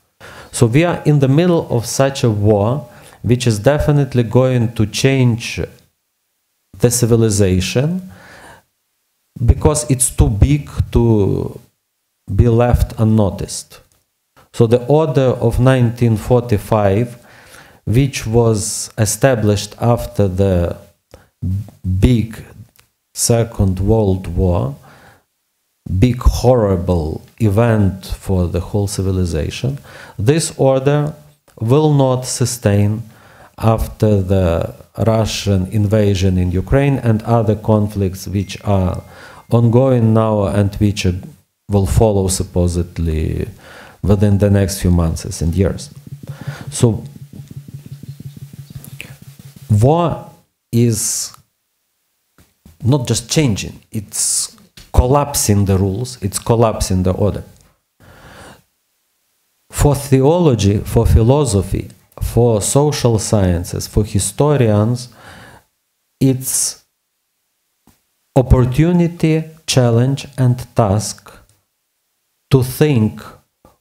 So we are in the middle of such a war, which is definitely going to change the civilization because it's too big to be left unnoticed. So the order of 1945, which was established after the big Second World War, big horrible event for the whole civilization, this order will not sustain after the Russian invasion in Ukraine and other conflicts which are ongoing now and which will follow supposedly within the next few months and years. So war is not just changing, it's collapsing the rules, it's collapsing the order. For theology, for philosophy, for social sciences, for historians, it's opportunity, challenge, and task to think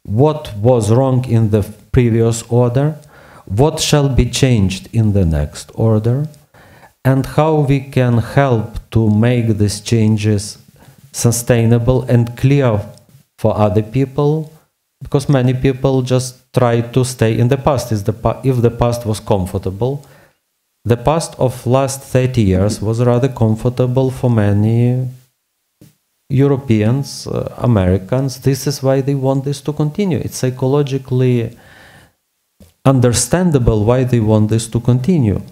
what was wrong in the previous order, what shall be changed in the next order, and how we can help to make these changes sustainable and clear for other people, because many people just try to stay in the past. If the past was comfortable, the past of last 30 years was rather comfortable for many Europeans, Americans. This is why they want this to continue. It's psychologically understandable why they want this to continue.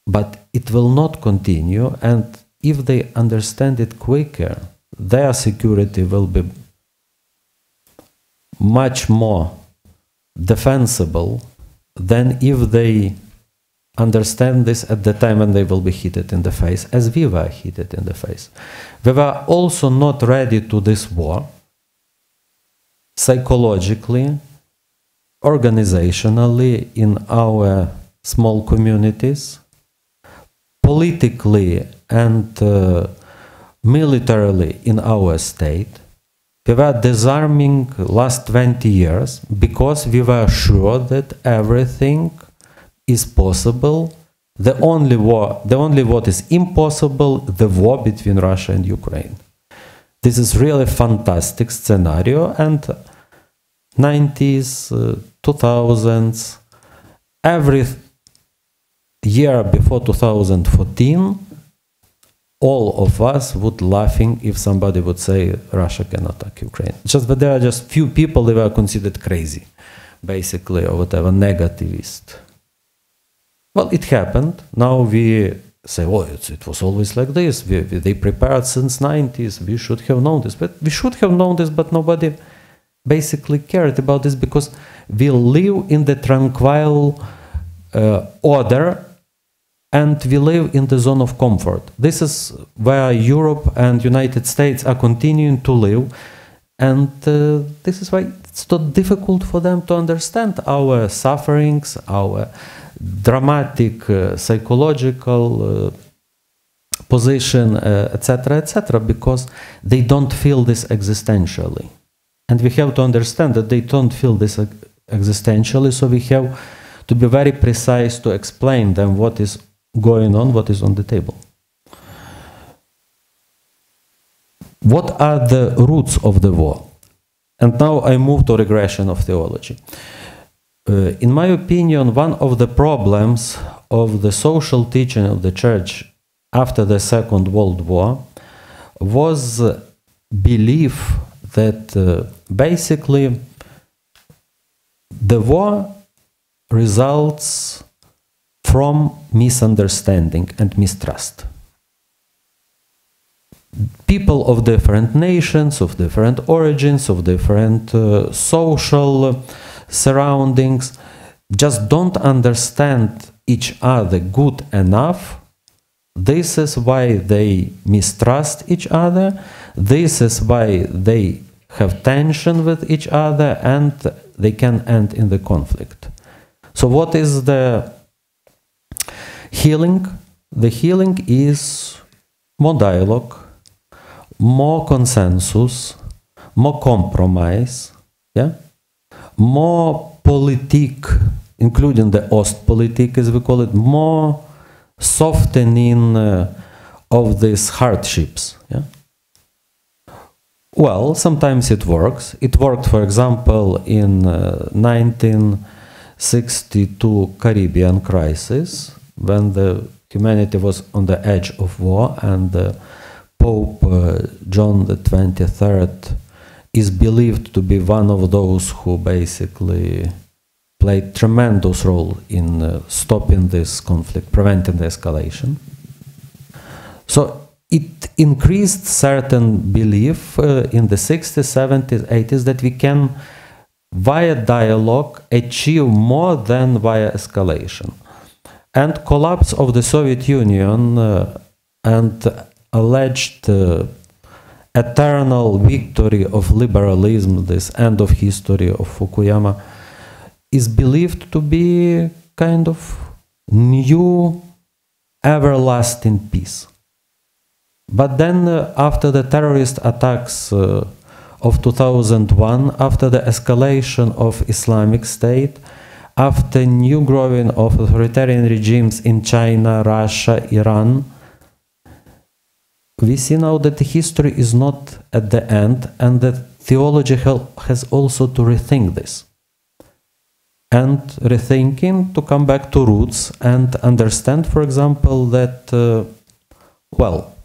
But it will not continue, and if they understand it quicker, their security will be much more defensible than if they understand this at the time when they will be hit in the face, as we were hit in the face. We were also not ready to this war, psychologically, organizationally, in our small communities, politically and militarily in our state. We were disarming last 20 years because we were sure that everything is possible. The only what is impossible, the war between Russia and Ukraine. This is really fantastic scenario, and 90s, 2000s, every year before 2014, all of us would laughing if somebody would say Russia can attack Ukraine. Just that there are just few people that were considered crazy, basically, or whatever, negativist. Well, it happened. Now we say, oh, it was always like this. They prepared since 90s. We should have known this. But we should have known this, but nobody basically cared about this because we live in the tranquil order, and we live in the zone of comfort. This is where Europe and United States are continuing to live, and this is why it's so difficult for them to understand our sufferings, our dramatic psychological position, etc., because they don't feel this existentially. And we have to understand that they don't feel this existentially, so we have to be very precise to explain them what is going on, what is on the table. What are the roots of the war? And now I move to regression of theology. In my opinion, one of the problems of the social teaching of the Church after the Second World War was belief that basically the war results from misunderstanding and mistrust. People of different nations, of different origins, of different social surroundings just don't understand each other good enough. This is why they mistrust each other. This is why they have tension with each other, and they can end in the conflict. So what is the healing? The healing is more dialogue, more consensus, more compromise, yeah? More politique, including the Ostpolitik as we call it, more softening of these hardships. Yeah? Well, sometimes it works. It worked, for example, in 1962 Caribbean crisis, when the humanity was on the edge of war, and Pope John the 23rd is believed to be one of those who basically played tremendous role in stopping this conflict, preventing the escalation. So it increased certain belief in the 60s, 70s, 80s that we can, via dialogue, achieve more than via escalation. And collapse of the Soviet Union and alleged eternal victory of liberalism, this end of history of Fukuyama, is believed to be kind of new everlasting peace. But then after the terrorist attacks of 2001, after the escalation of Islamic State, after new growing of authoritarian regimes in China, Russia, Iran, we see now that the history is not at the end, and that theology has also to rethink this. And rethinking to come back to roots and understand, for example, that, well,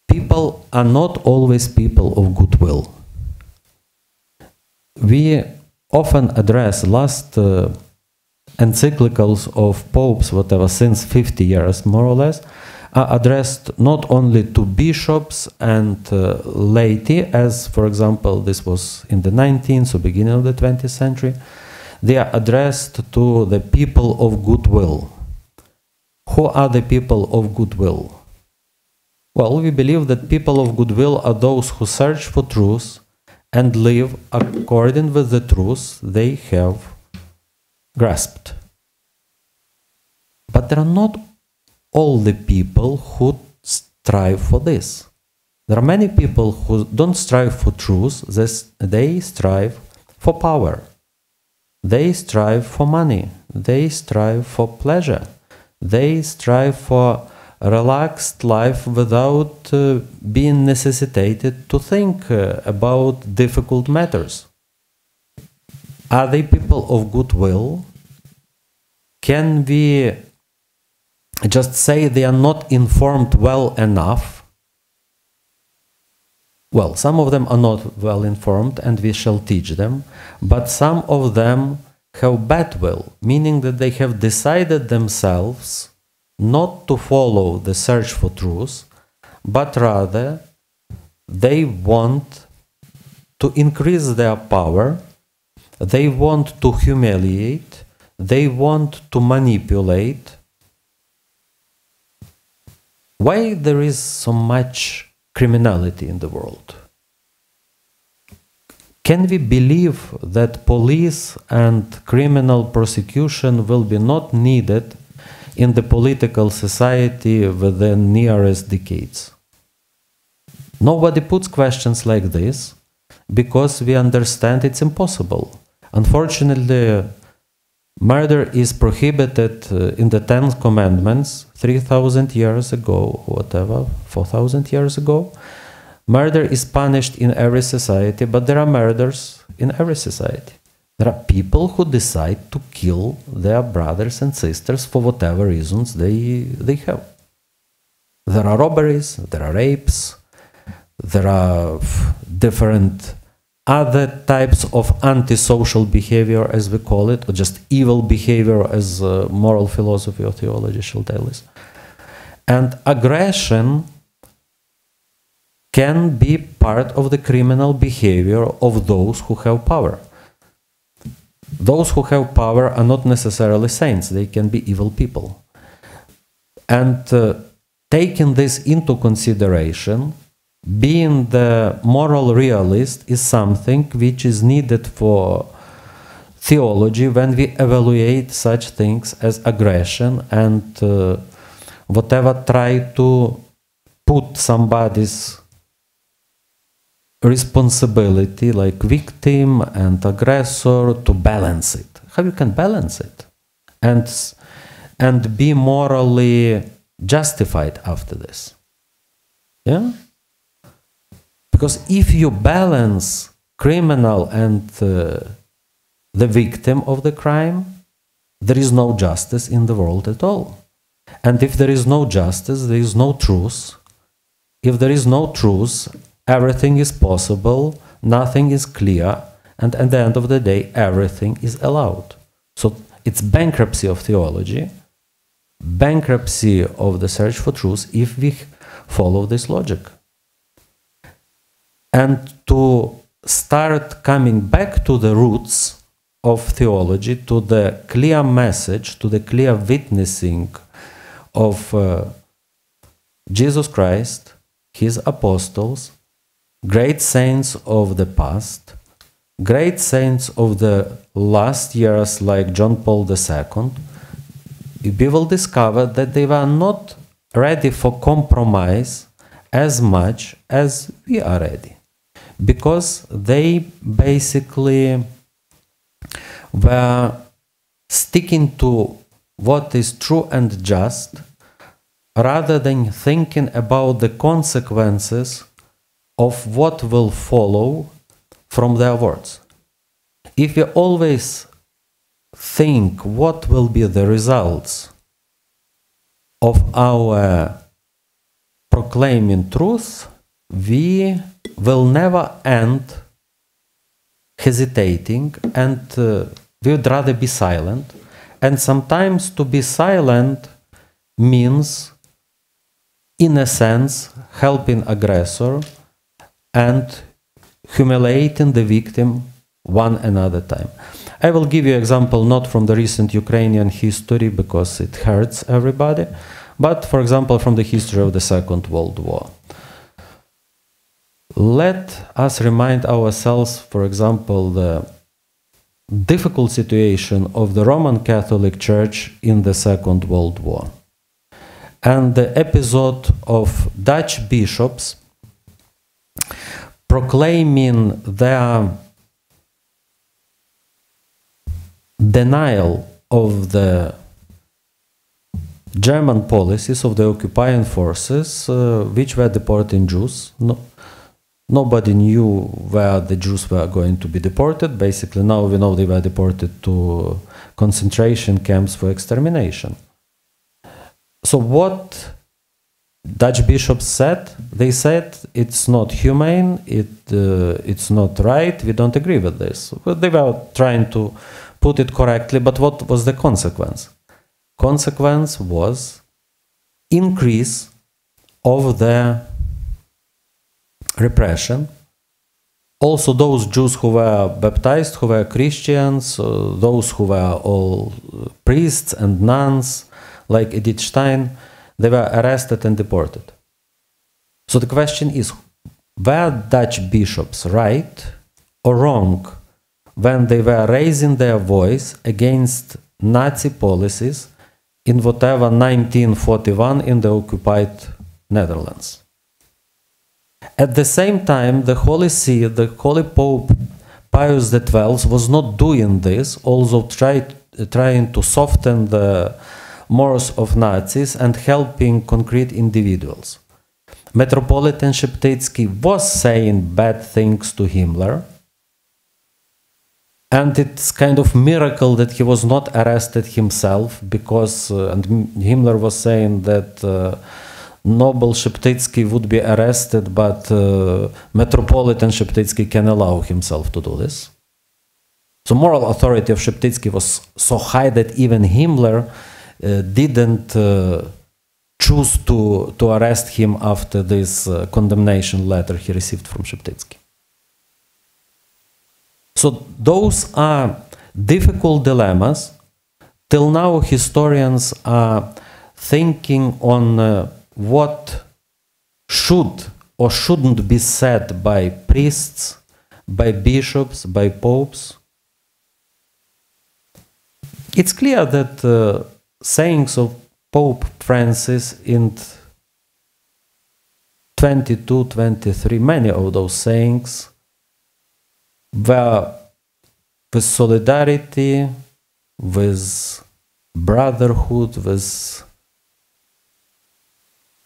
people are not always people of goodwill. We often address last encyclicals of popes, whatever, since 50 years more or less, are addressed not only to bishops and laity, as for example this was in the 19th or beginning of the 20th century. They are addressed to the people of goodwill. Who are the people of goodwill? Well, we believe that people of goodwill are those who search for truth and live according with the truth they have grasped. But there are not all the people who strive for this. There are many people who don't strive for truth, they strive for power. They strive for money. They strive for pleasure. They strive for a relaxed life without being necessitated to think about difficult matters. Are they people of goodwill? Can we just say they are not informed well enough? Well, some of them are not well informed and we shall teach them, but some of them have bad will, meaning that they have decided themselves not to follow the search for truth, but rather they want to increase their power, they want to humiliate, they want to manipulate. Why there is so much criminality in the world? Can we believe that police and criminal prosecution will be not needed in the political society within nearest decades? Nobody puts questions like this because we understand it's impossible. Unfortunately, murder is prohibited in the 10 Commandments 3,000 years ago, whatever, 4,000 years ago. Murder is punished in every society, but there are murders in every society. There are people who decide to kill their brothers and sisters for whatever reasons they have. There are robberies, there are rapes, there are different other types of antisocial behavior, as we call it, or just evil behavior, as moral philosophy or theology shall tell us. And aggression can be part of the criminal behavior of those who have power. Those who have power are not necessarily saints, they can be evil people. And taking this into consideration, being the moral realist is something which is needed for theology when we evaluate such things as aggression and whatever try to put somebody's responsibility, like victim and aggressor, to balance it. How you can balance it and be morally justified after this? Yeah? Because if you balance criminal and the victim of the crime, there is no justice in the world at all. And if there is no justice, there is no truth. If there is no truth, everything is possible, nothing is clear, and at the end of the day, everything is allowed. So it's bankruptcy of theology, bankruptcy of the search for truth, if we follow this logic. And to start coming back to the roots of theology, to the clear message, to the clear witnessing of Jesus Christ, his apostles, great saints of the past, great saints of the last years like John Paul II, we will discover that they were not ready for compromise as much as we are ready, because they basically were sticking to what is true and just, rather than thinking about the consequences of what will follow from their words. If we always think what will be the results of our proclaiming truth, we will never end hesitating, and we would rather be silent. And sometimes to be silent means, in a sense, helping aggressor and humiliating the victim one another time. I will give you an example not from the recent Ukrainian history because it hurts everybody, but for example from the history of the Second World War. Let us remind ourselves, for example, the difficult situation of the Roman Catholic Church in the Second World War, and the episode of Dutch bishops proclaiming their denial of the German policies of the occupying forces, which were deporting Jews. Nobody knew where the Jews were going to be deported. Basically, now we know they were deported to concentration camps for extermination. So what Dutch bishops said? They said it's not humane, it's not right, we don't agree with this. But they were trying to put it correctly, but what was the consequence? Consequence was increase of the repression. Also those Jews who were baptized, who were Christians, those who were all priests and nuns, like Edith Stein, they were arrested and deported. So the question is, were Dutch bishops right or wrong when they were raising their voice against Nazi policies in whatever 1941 in the occupied Netherlands? At the same time, the Holy See, the Holy Pope Pius XII was not doing this, although trying to soften the morals of Nazis and helping concrete individuals. Metropolitan Shchurko was saying bad things to Himmler, and it's kind of miracle that he was not arrested himself, because and Himmler was saying that Noble Shchurko would be arrested, but Metropolitan Shchurko can allow himself to do this. So moral authority of Shchurko was so high that even Himmler didn't choose to arrest him after this condemnation letter he received from Shchurko. So those are difficult dilemmas. Till now, historians are thinking on what should or shouldn't be said by priests, by bishops, by popes. It's clear that sayings of Pope Francis in 22, 23, many of those sayings were with solidarity, with brotherhood, with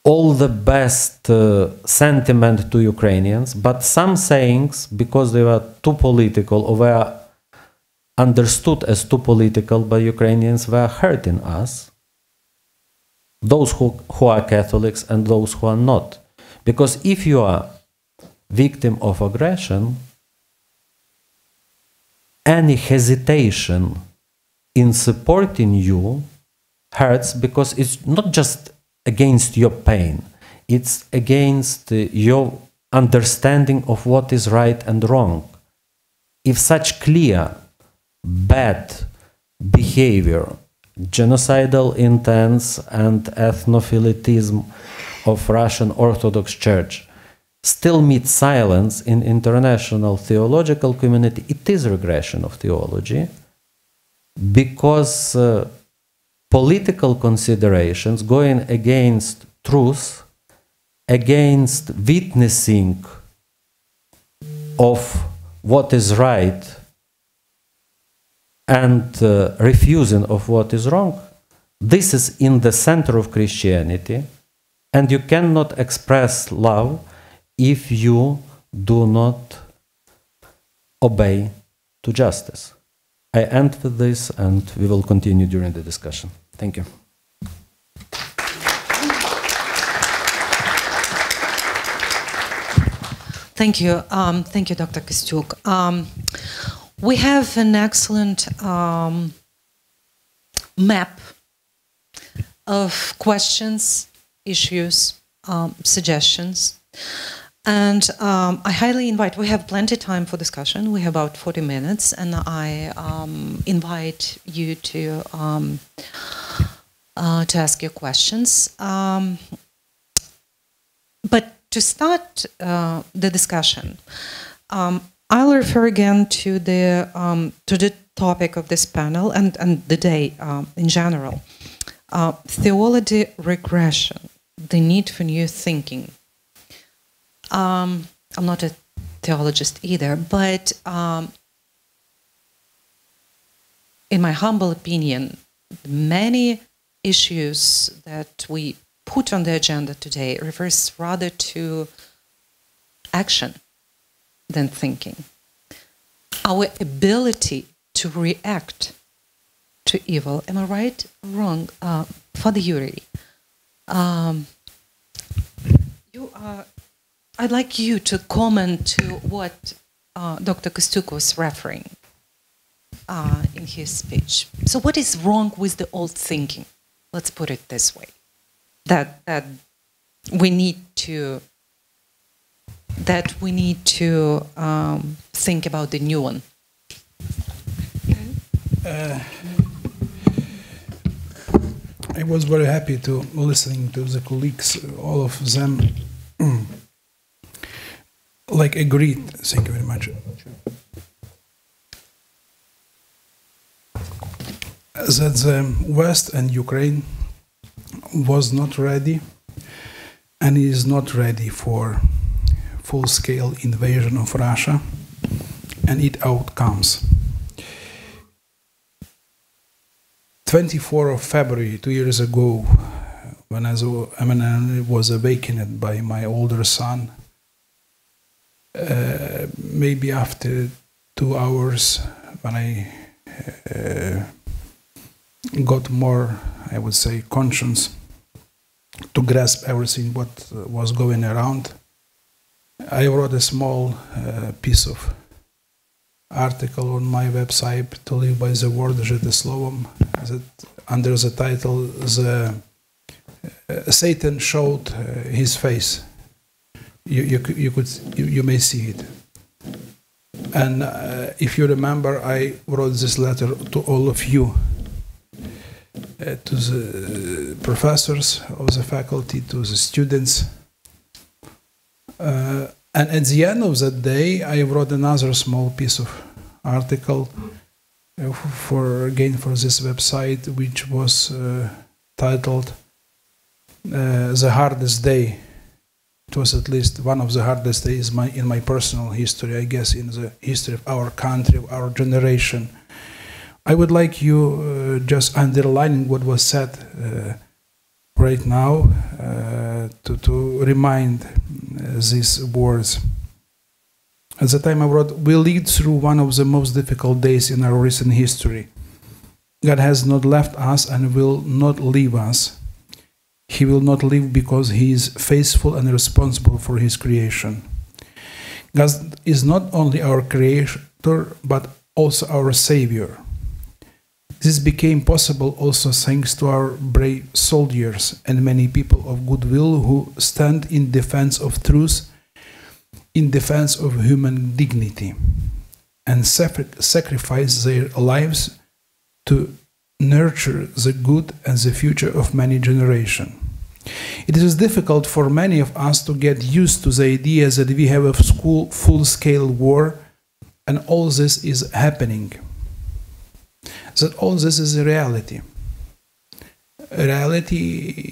all the best sentiment to Ukrainians, but some sayings, because they were too political or were understood as too political by Ukrainians, were hurting us, those who are Catholics and those who are not. Because if you are victim of aggression, any hesitation in supporting you hurts, because it's not just against your pain, it's against your understanding of what is right and wrong. If such clear bad behavior, genocidal intents and ethnophilitism of Russian Orthodox Church still meet silence in international theological community, it is regression of theology, because political considerations going against truth, against witnessing of what is right and refusing of what is wrong, this is in the center of Christianity, and you cannot express love if you do not obey to justice. I end with this, and we will continue during the discussion. Thank you. Thank you. Thank you, Dr. Kostiuk. We have an excellent map of questions, issues, suggestions. And I highly invite, we have plenty of time for discussion. We have about 40 minutes, and I invite you to ask your questions. But to start the discussion, I'll refer again to the topic of this panel and the day in general. Theology, regression, the need for new thinking. I'm not a theologist either, but in my humble opinion, many issues that we put on the agenda today refers rather to action than thinking. Our ability to react to evil. Am I right or wrong? Father Yuriy, I'd like you to comment to what Dr. Kostiuk was referring in his speech. So what is wrong with the old thinking? Let's put it this way. That we need to think about the new one. I was very happy to listening to the colleagues. All of them agreed. Thank you very much. That the West and Ukraine was not ready and is not ready for full-scale invasion of Russia and its outcomes. 24th of February, 2 years ago, when I was awakened by my older son, maybe after 2 hours, when I got more, I would say, conscience to grasp everything what was going around, I wrote a small piece of article on my website, To Live by the Word, Жити Словом, under the title, Satan Showed His Face. You may see it. And if you remember, I wrote this letter to all of you, to the professors of the faculty, to the students. And at the end of that day, I wrote another small piece of article for this website, which was titled The Hardest Day. It was at least one of the hardest days in my personal history, I guess, in the history of our country, of our generation. I would like you just underlining what was said right now to remind these words. At the time I wrote, we lived through one of the most difficult days in our recent history. God has not left us and will not leave us. He will not leave because He is faithful and responsible for His creation. God is not only our Creator, but also our Savior. This became possible also thanks to our brave soldiers and many people of goodwill who stand in defense of truth, in defense of human dignity, and sacrifice their lives to nurture the good and the future of many generations. It is difficult for many of us to get used to the idea that we have a full-scale war and all this is happening. That all this is a reality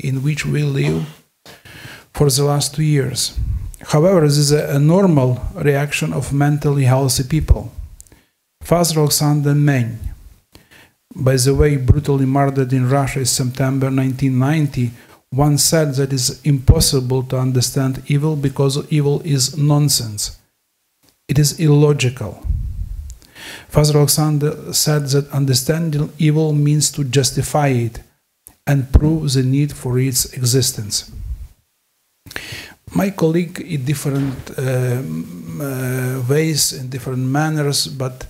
in which we live for the last 2 years. However, this is a normal reaction of mentally healthy people. Father Oksana Main, by the way, brutally murdered in Russia in September 1990, once said that it is impossible to understand evil because evil is nonsense. It is illogical. Father Oksana said that understanding evil means to justify it and prove the need for its existence. My colleague in different ways, in different manners, but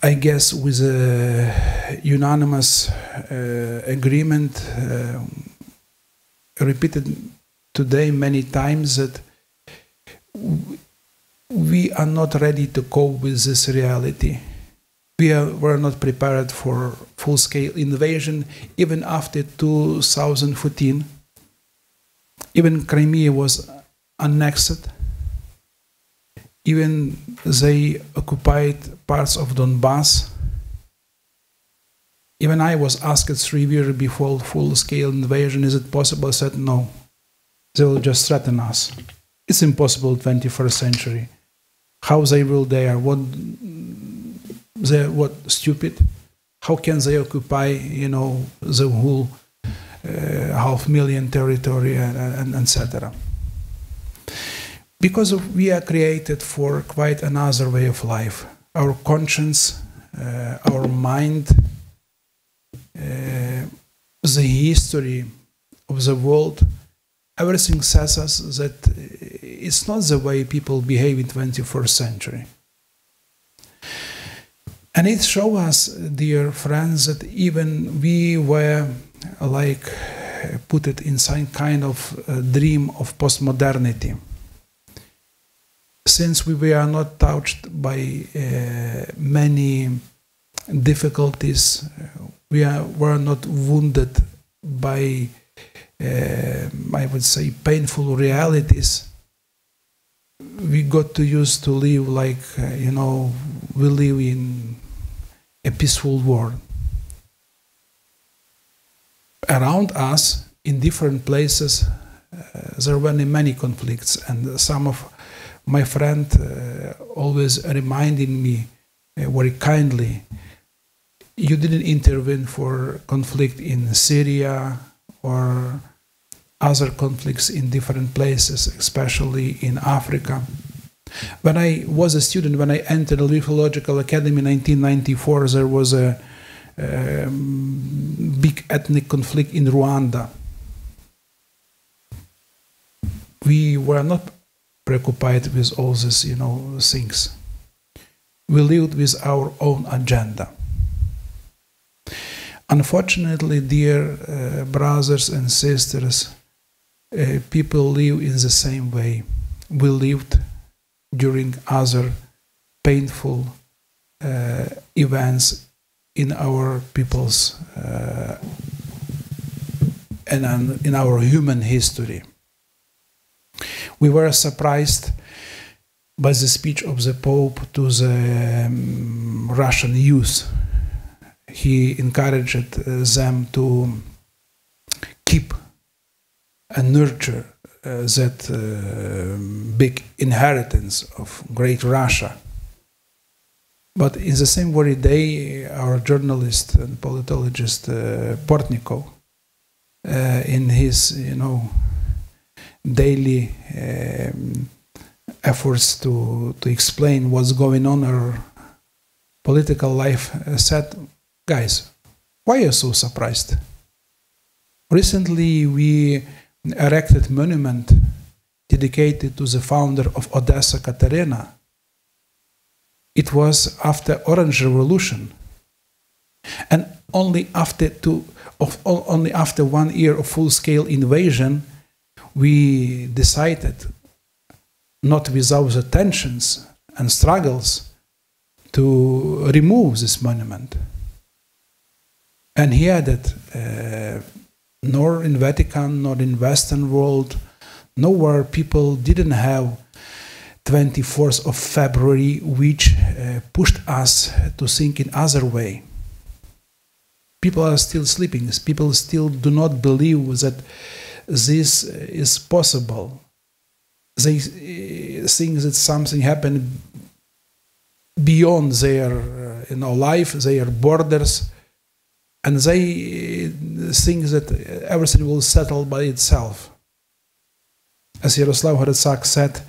I guess with a unanimous agreement, repeated today many times that we are not ready to cope with this reality. We're not prepared for full-scale invasion, even after 2014. Even Crimea was annexed. Even they occupied parts of Donbass. Even I was asked 3 years before full-scale invasion, is it possible? I said no. They will just threaten us. It's impossible 21st century. How they will dare? What stupid? How can they occupy, the whole 500,000 territory and etc. Because we are created for quite another way of life. Our conscience, our mind, the history of the world, everything says us that it's not the way people behave in 21st century. And it shows us, dear friends, that even we were put it in some kind of dream of postmodernity. Since we were not touched by many difficulties, we were not wounded by, I would say, painful realities, we got to used to live like, we live in a peaceful world. Around us, in different places, there were many conflicts, and some of my friends always reminding me very kindly, you didn't intervene for conflict in Syria or other conflicts in different places, especially in Africa. When I was a student, when I entered the Lviv Theological Academy in 1994, there was a big ethnic conflict in Rwanda. We were not preoccupied with all these, things. We lived with our own agenda. Unfortunately, dear brothers and sisters, people live in the same way. We lived during other painful events in our people's and in our human history. We were surprised by the speech of the Pope to the Russian youth. He encouraged them to keep and nurture that big inheritance of great Russia. But in the same very day, our journalist and politologist Portnikov, in his daily efforts to explain what's going on in our political life, said, guys, why are you so surprised? Recently we erected a monument dedicated to the founder of Odessa, Katerina, It was after Orange Revolution, and only after 1 year of full-scale invasion, we decided, not without the tensions and struggles, to remove this monument. And he added, nor in Vatican, nor in Western world, nowhere people didn't have 24th of February, which pushed us to think in other way. People are still sleeping. People still do not believe that this is possible. They think that something happened beyond their life, their borders, and they think that everything will settle by itself. As Yaroslav Hrycak said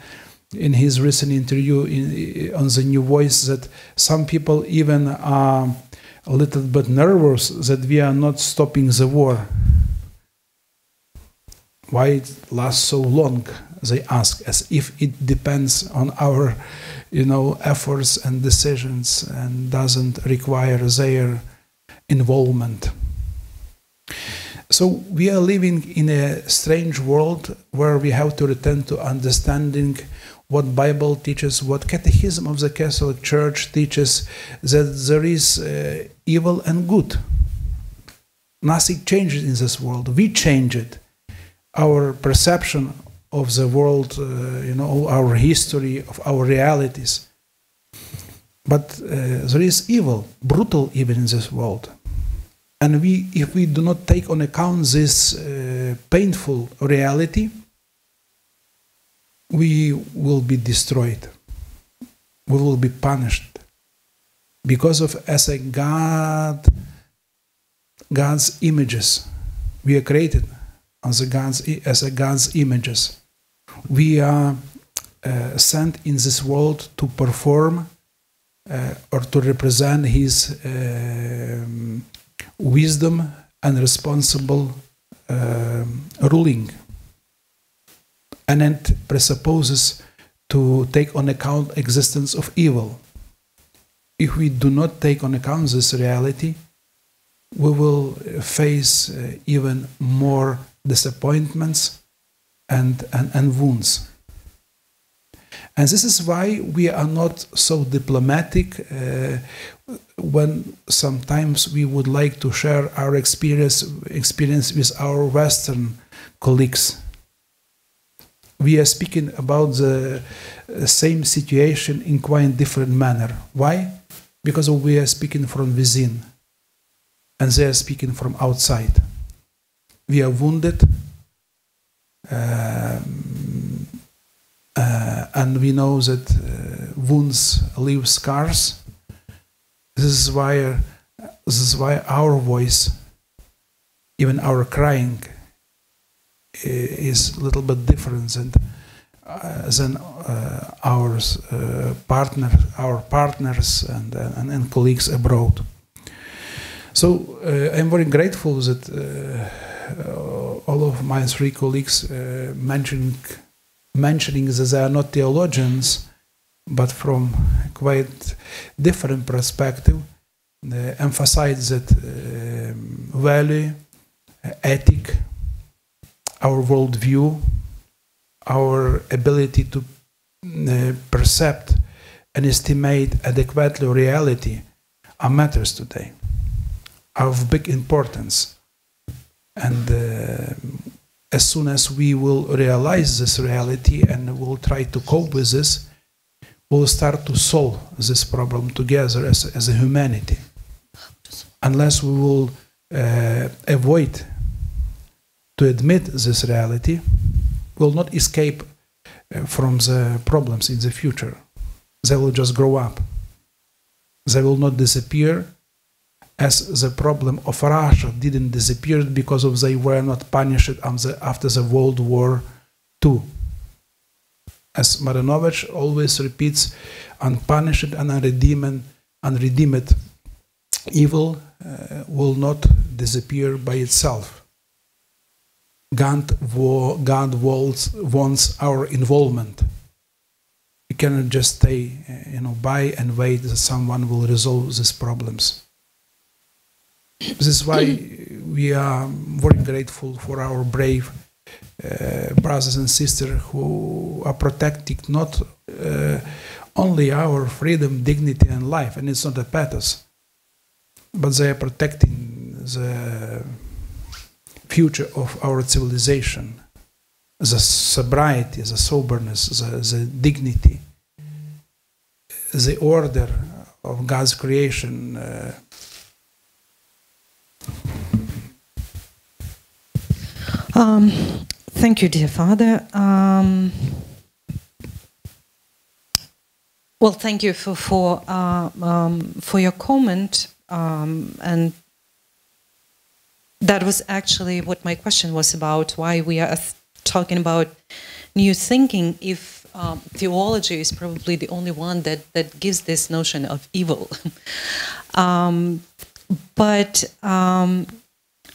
in his recent interview on the New Voice, that some people even are a little bit nervous that we are not stopping the war. Why it lasts so long, they ask, as if it depends on our efforts and decisions and doesn't require their involvement. So we are living in a strange world where we have to return to understanding what Bible teaches, what Catechism of the Catholic Church teaches, that there is evil and good. Nothing changes in this world. We change it. Our perception of the world, our history, of our realities. But there is evil, brutal evil in this world. And if we do not take on account this painful reality, we will be destroyed. We will be punished. Because of as God's images, we are created as God's images. We are sent in this world to perform or to represent His wisdom and responsible ruling. And it presupposes to take on account existence of evil. If we do not take on account this reality, we will face even more disappointments and wounds. And this is why we are not so diplomatic when sometimes we would like to share our experience with our Western colleagues. We are speaking about the same situation in quite different manner. Why? Because we are speaking from within, and they are speaking from outside. We are wounded, and we know that wounds leave scars. This is why our voice, even our crying, is a little bit different than our partners and colleagues abroad. So I'm very grateful that all of my three colleagues mentioning that they are not theologians, but from quite different perspective, emphasize that value, ethic, our worldview, our ability to perceive and estimate adequately reality are matters today, are of big importance. And as soon as we will realize this reality and will try to cope with this, we'll start to solve this problem together as a humanity. Unless we will avoid to admit this reality, will not escape from the problems in the future. They will just grow up. They will not disappear, as the problem of Russia didn't disappear because of they were not punished after the World War II. As Marinovich always repeats, unpunished and unredeemed evil will not disappear by itself. God wants our involvement. We cannot just stay, by and wait that someone will resolve these problems. This is why we are very grateful for our brave brothers and sisters who are protecting not only our freedom, dignity, and life, and it's not a pathos, but they are protecting the future of our civilization, the sobriety, the soberness, the dignity, the order of God's creation. Thank you, dear Father. Well, thank you for your comment, and that was actually what my question was about. Why we are talking about new thinking if theology is probably the only one that gives this notion of evil. But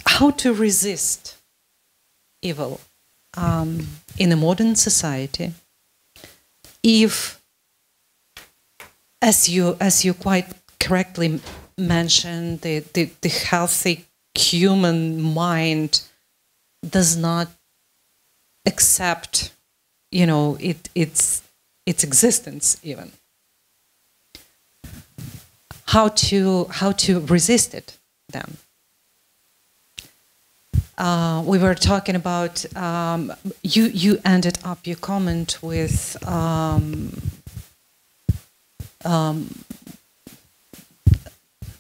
how to resist evil in a modern society if, as you quite correctly mentioned, the healthy human mind does not accept, its existence even. How to resist it then? We were talking about, you ended up your comment with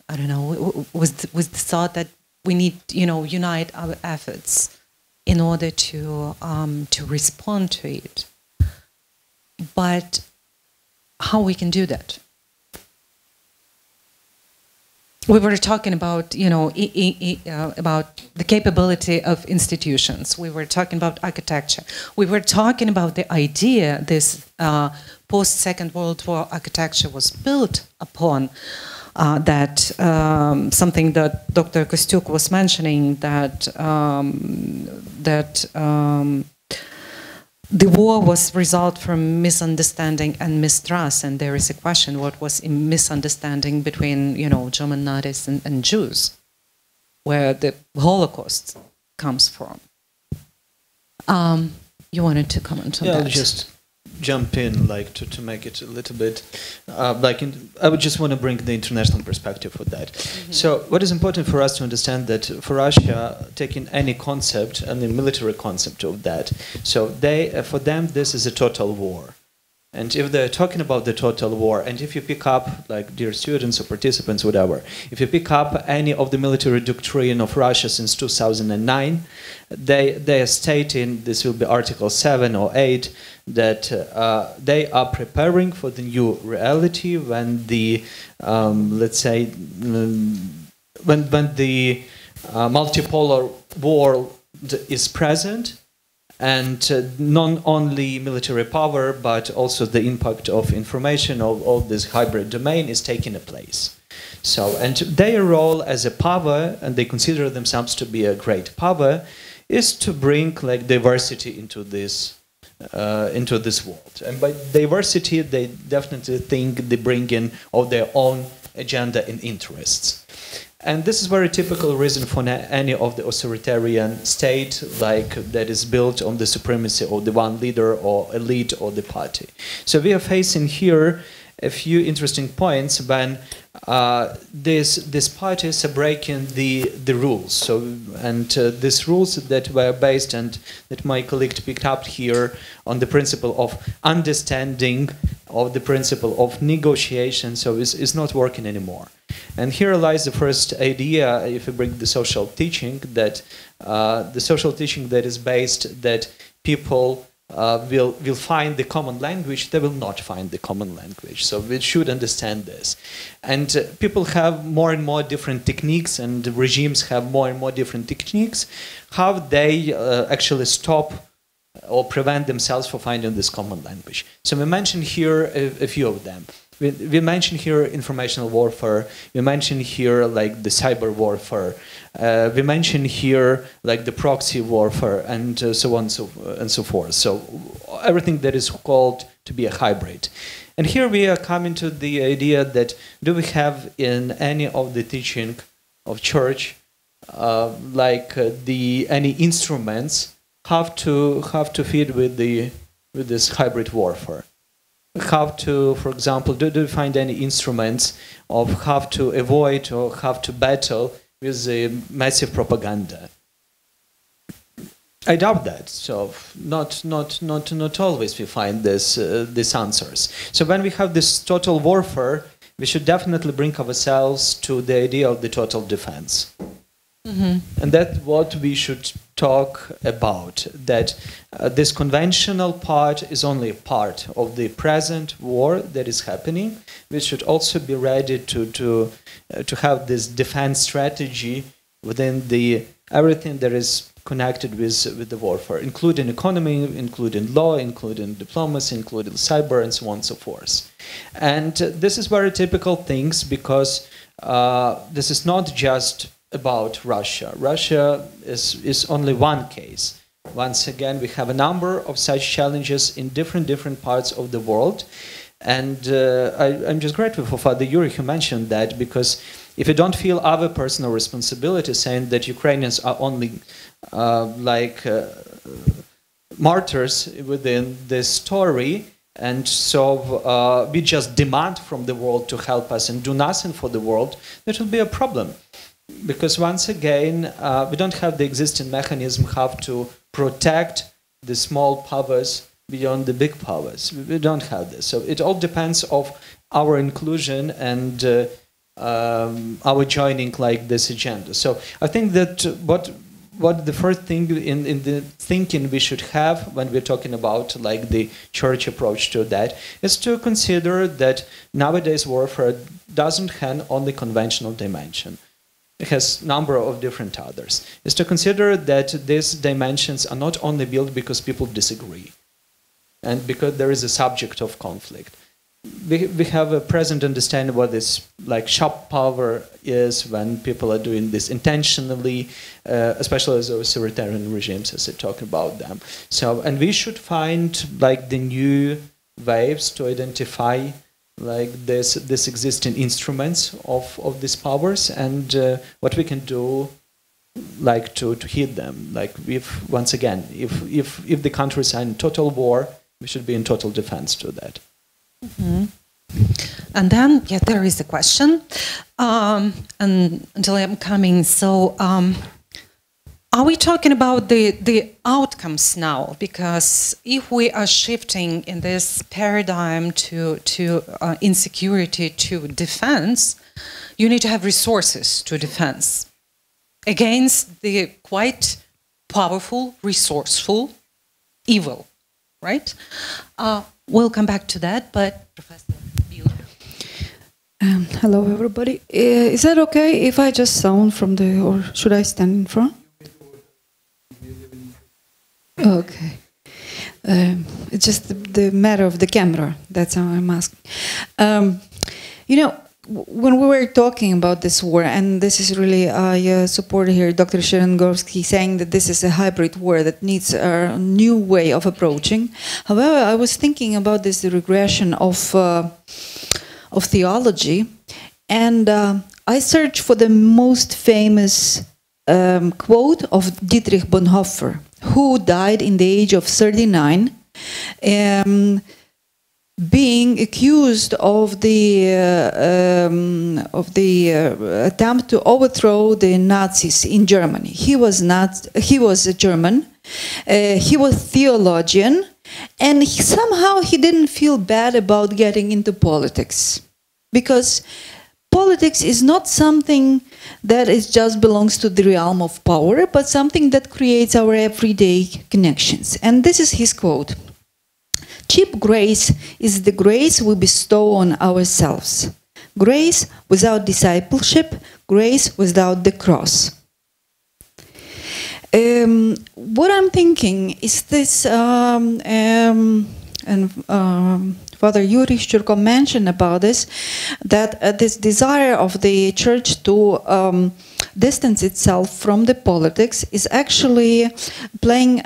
I don't know, with the thought that we need, unite our efforts in order to respond to it. But how we can do that? We were talking about, about the capability of institutions. We were talking about architecture. We were talking about the idea this post-Second World War architecture was built upon. That something that Dr. Kostiuk was mentioning, that the war was result from misunderstanding and mistrust, and there is a question: what was a misunderstanding between German Nazis and Jews, where the Holocaust comes from? You wanted to comment on that? I'll just jump in, to make it a little bit I would just want to bring the international perspective for that. Mm-hmm. So what is important for us to understand that for Russia, taking any concept and the military concept of that, so for them this is a total war. And if they're talking about the total war, and if you pick up, dear students or participants, whatever, if you pick up any of the military doctrine of Russia since 2009, they are stating, this will be Article 7 or 8, that they are preparing for the new reality when the, let's say, when the multipolar world is present, and not only military power, but also the impact of information of this hybrid domain is taking a place. So, and their role as a power, and they consider themselves to be a great power, is to bring diversity into this world. And by diversity, they definitely think they bring in of their own agenda and interests. And this is very typical reason for any of the authoritarian state that is built on the supremacy of the one leader or elite or the party. So we are facing here a few interesting points when these parties are breaking the rules. So, and these rules that were based, and that my colleague picked up here, on the principle of understanding, of the principle of negotiation, so is not working anymore. And here lies the first idea, if we bring the social teaching, that the social teaching that is based that people will find the common language, they will not find the common language. So we should understand this. And people have more and more different techniques, and regimes have more and more different techniques, how they actually stop or prevent themselves from finding this common language. So we mentioned here a few of them. We mention here informational warfare. We mention here like the cyber warfare. We mention here like the proxy warfare and so on and so forth. So everything that is called to be a hybrid. And here we are coming to the idea that do we have in any of the teaching of church any instruments have to fit with this hybrid warfare? How to, for example, do you find any instruments of how to avoid or how to battle with the massive propaganda? I doubt that. So not always we find these answers. So when we have this total warfare, we should definitely bring ourselves to the idea of the total defense. Mm-hmm. And that's what we should talk about, that this conventional part is only a part of the present war that is happening. We should also be ready to have this defense strategy within everything that is connected with the warfare, including economy, including law, including diplomacy, including cyber, and so on and so forth. And this is very typical things because this is not just about Russia. Russia is only one case. Once again, we have a number of such challenges in different parts of the world. And I'm just grateful for Father Yuriy who mentioned that, because if you don't feel our personal responsibility, saying that Ukrainians are only martyrs within this story, and so we just demand from the world to help us and do nothing for the world, that will be a problem. Because once again, we don't have the existing mechanism how to protect the small powers beyond the big powers. We don't have this. So it all depends of our inclusion and our joining like this agenda. So I think that what the first thing in the thinking we should have when we're talking about like the church approach to that is to consider that nowadays warfare doesn't have only conventional dimension. It has a number of different others. Is to consider that these dimensions are not only built because people disagree and because there is a subject of conflict. We have a present understanding what this like sharp power is when people are doing this intentionally, especially as authoritarian regimes, as I talk about them. So, and we should find like the new waves to identify like this existing instruments of these powers and what we can do like to hit them. Like if once again, if the countries are in total war, we should be in total defense to that. Mm-hmm. And then, yeah, there is a question, and until I'm coming. So, are we talking about the outcomes now? Because if we are shifting in this paradigm to insecurity to defense, you need to have resources to defense against the quite powerful, resourceful evil, right? We'll come back to that, but Professor Bill. Hello, everybody. Is that okay if I just sound from the, or should I stand in front? Okay. It's just the matter of the camera. That's how I'm asking. You know, when we were talking about this war, and this is really, I support here Dr. Sherengovsky saying that this is a hybrid war that needs a new way of approaching. However, I was thinking about this regression of theology, and I searched for the most famous quote of Dietrich Bonhoeffer, who died in the age of 39, being accused of the attempt to overthrow the Nazis in Germany. He was a German. He was theologian, and somehow he didn't feel bad about getting into politics, because politics is not something that is just belongs to the realm of power, but something that creates our everyday connections. And this is his quote: "Cheap grace is the grace we bestow on ourselves. Grace without discipleship, grace without the cross." What I'm thinking is this, Father Yuriy Shchurko mentioned about this, that this desire of the church to distance itself from the politics is actually playing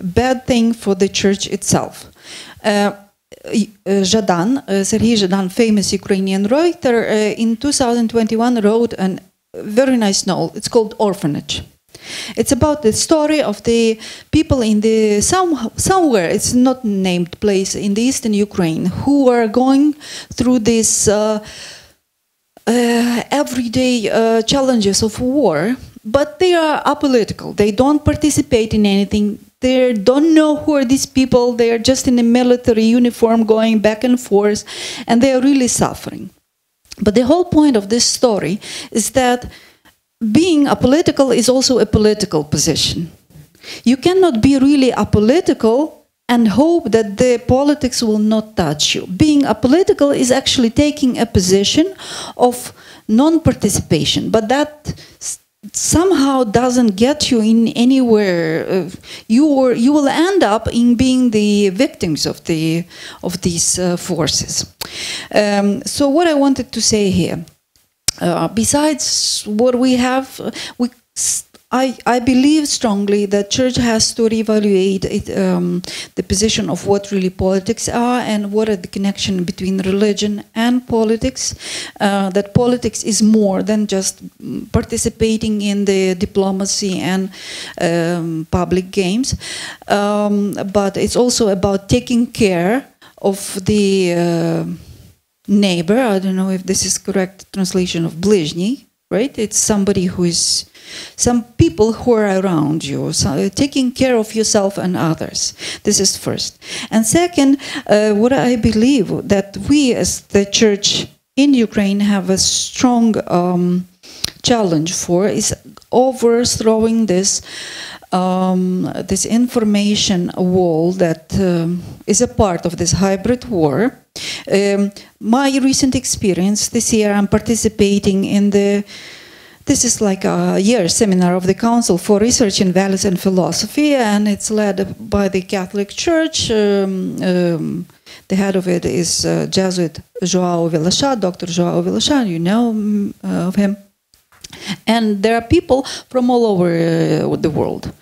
bad thing for the church itself. Sergei Zhadan, famous Ukrainian writer, in 2021 wrote a very nice novel. It's called Orphanage. It's about the story of the people in the somewhere, it's not named place, in the eastern Ukraine, who are going through this everyday challenges of war, but they are apolitical. They don't participate in anything. They don't know who are these people. They are just in a military uniform going back and forth, and they are really suffering. But the whole point of this story is that being apolitical is also a political position. You cannot be really apolitical and hope that the politics will not touch you. Being apolitical is actually taking a position of non-participation, but that somehow doesn't get you in anywhere. You will end up in being the victims of these forces. So what I wanted to say here, besides what we have, I believe strongly that church has to reevaluate the position of what really politics are and what are the connection between religion and politics. That politics is more than just participating in the diplomacy and public games, but it's also about taking care of the neighbor. I don't know if this is correct translation of blizhny, right? It's somebody who is, some people who are around you, so taking care of yourself and others. This is first. And second, what I believe that we as the church in Ukraine have a strong challenge for is overthrowing this this information wall that is a part of this hybrid war. My recent experience this year, I'm participating in this is like a year seminar of the Council for Research in Values and Philosophy, and it's led by the Catholic Church. The head of it is Jesuit João Vilaçã, Dr. João Vilaçã, you know of him. And there are people from all over the world,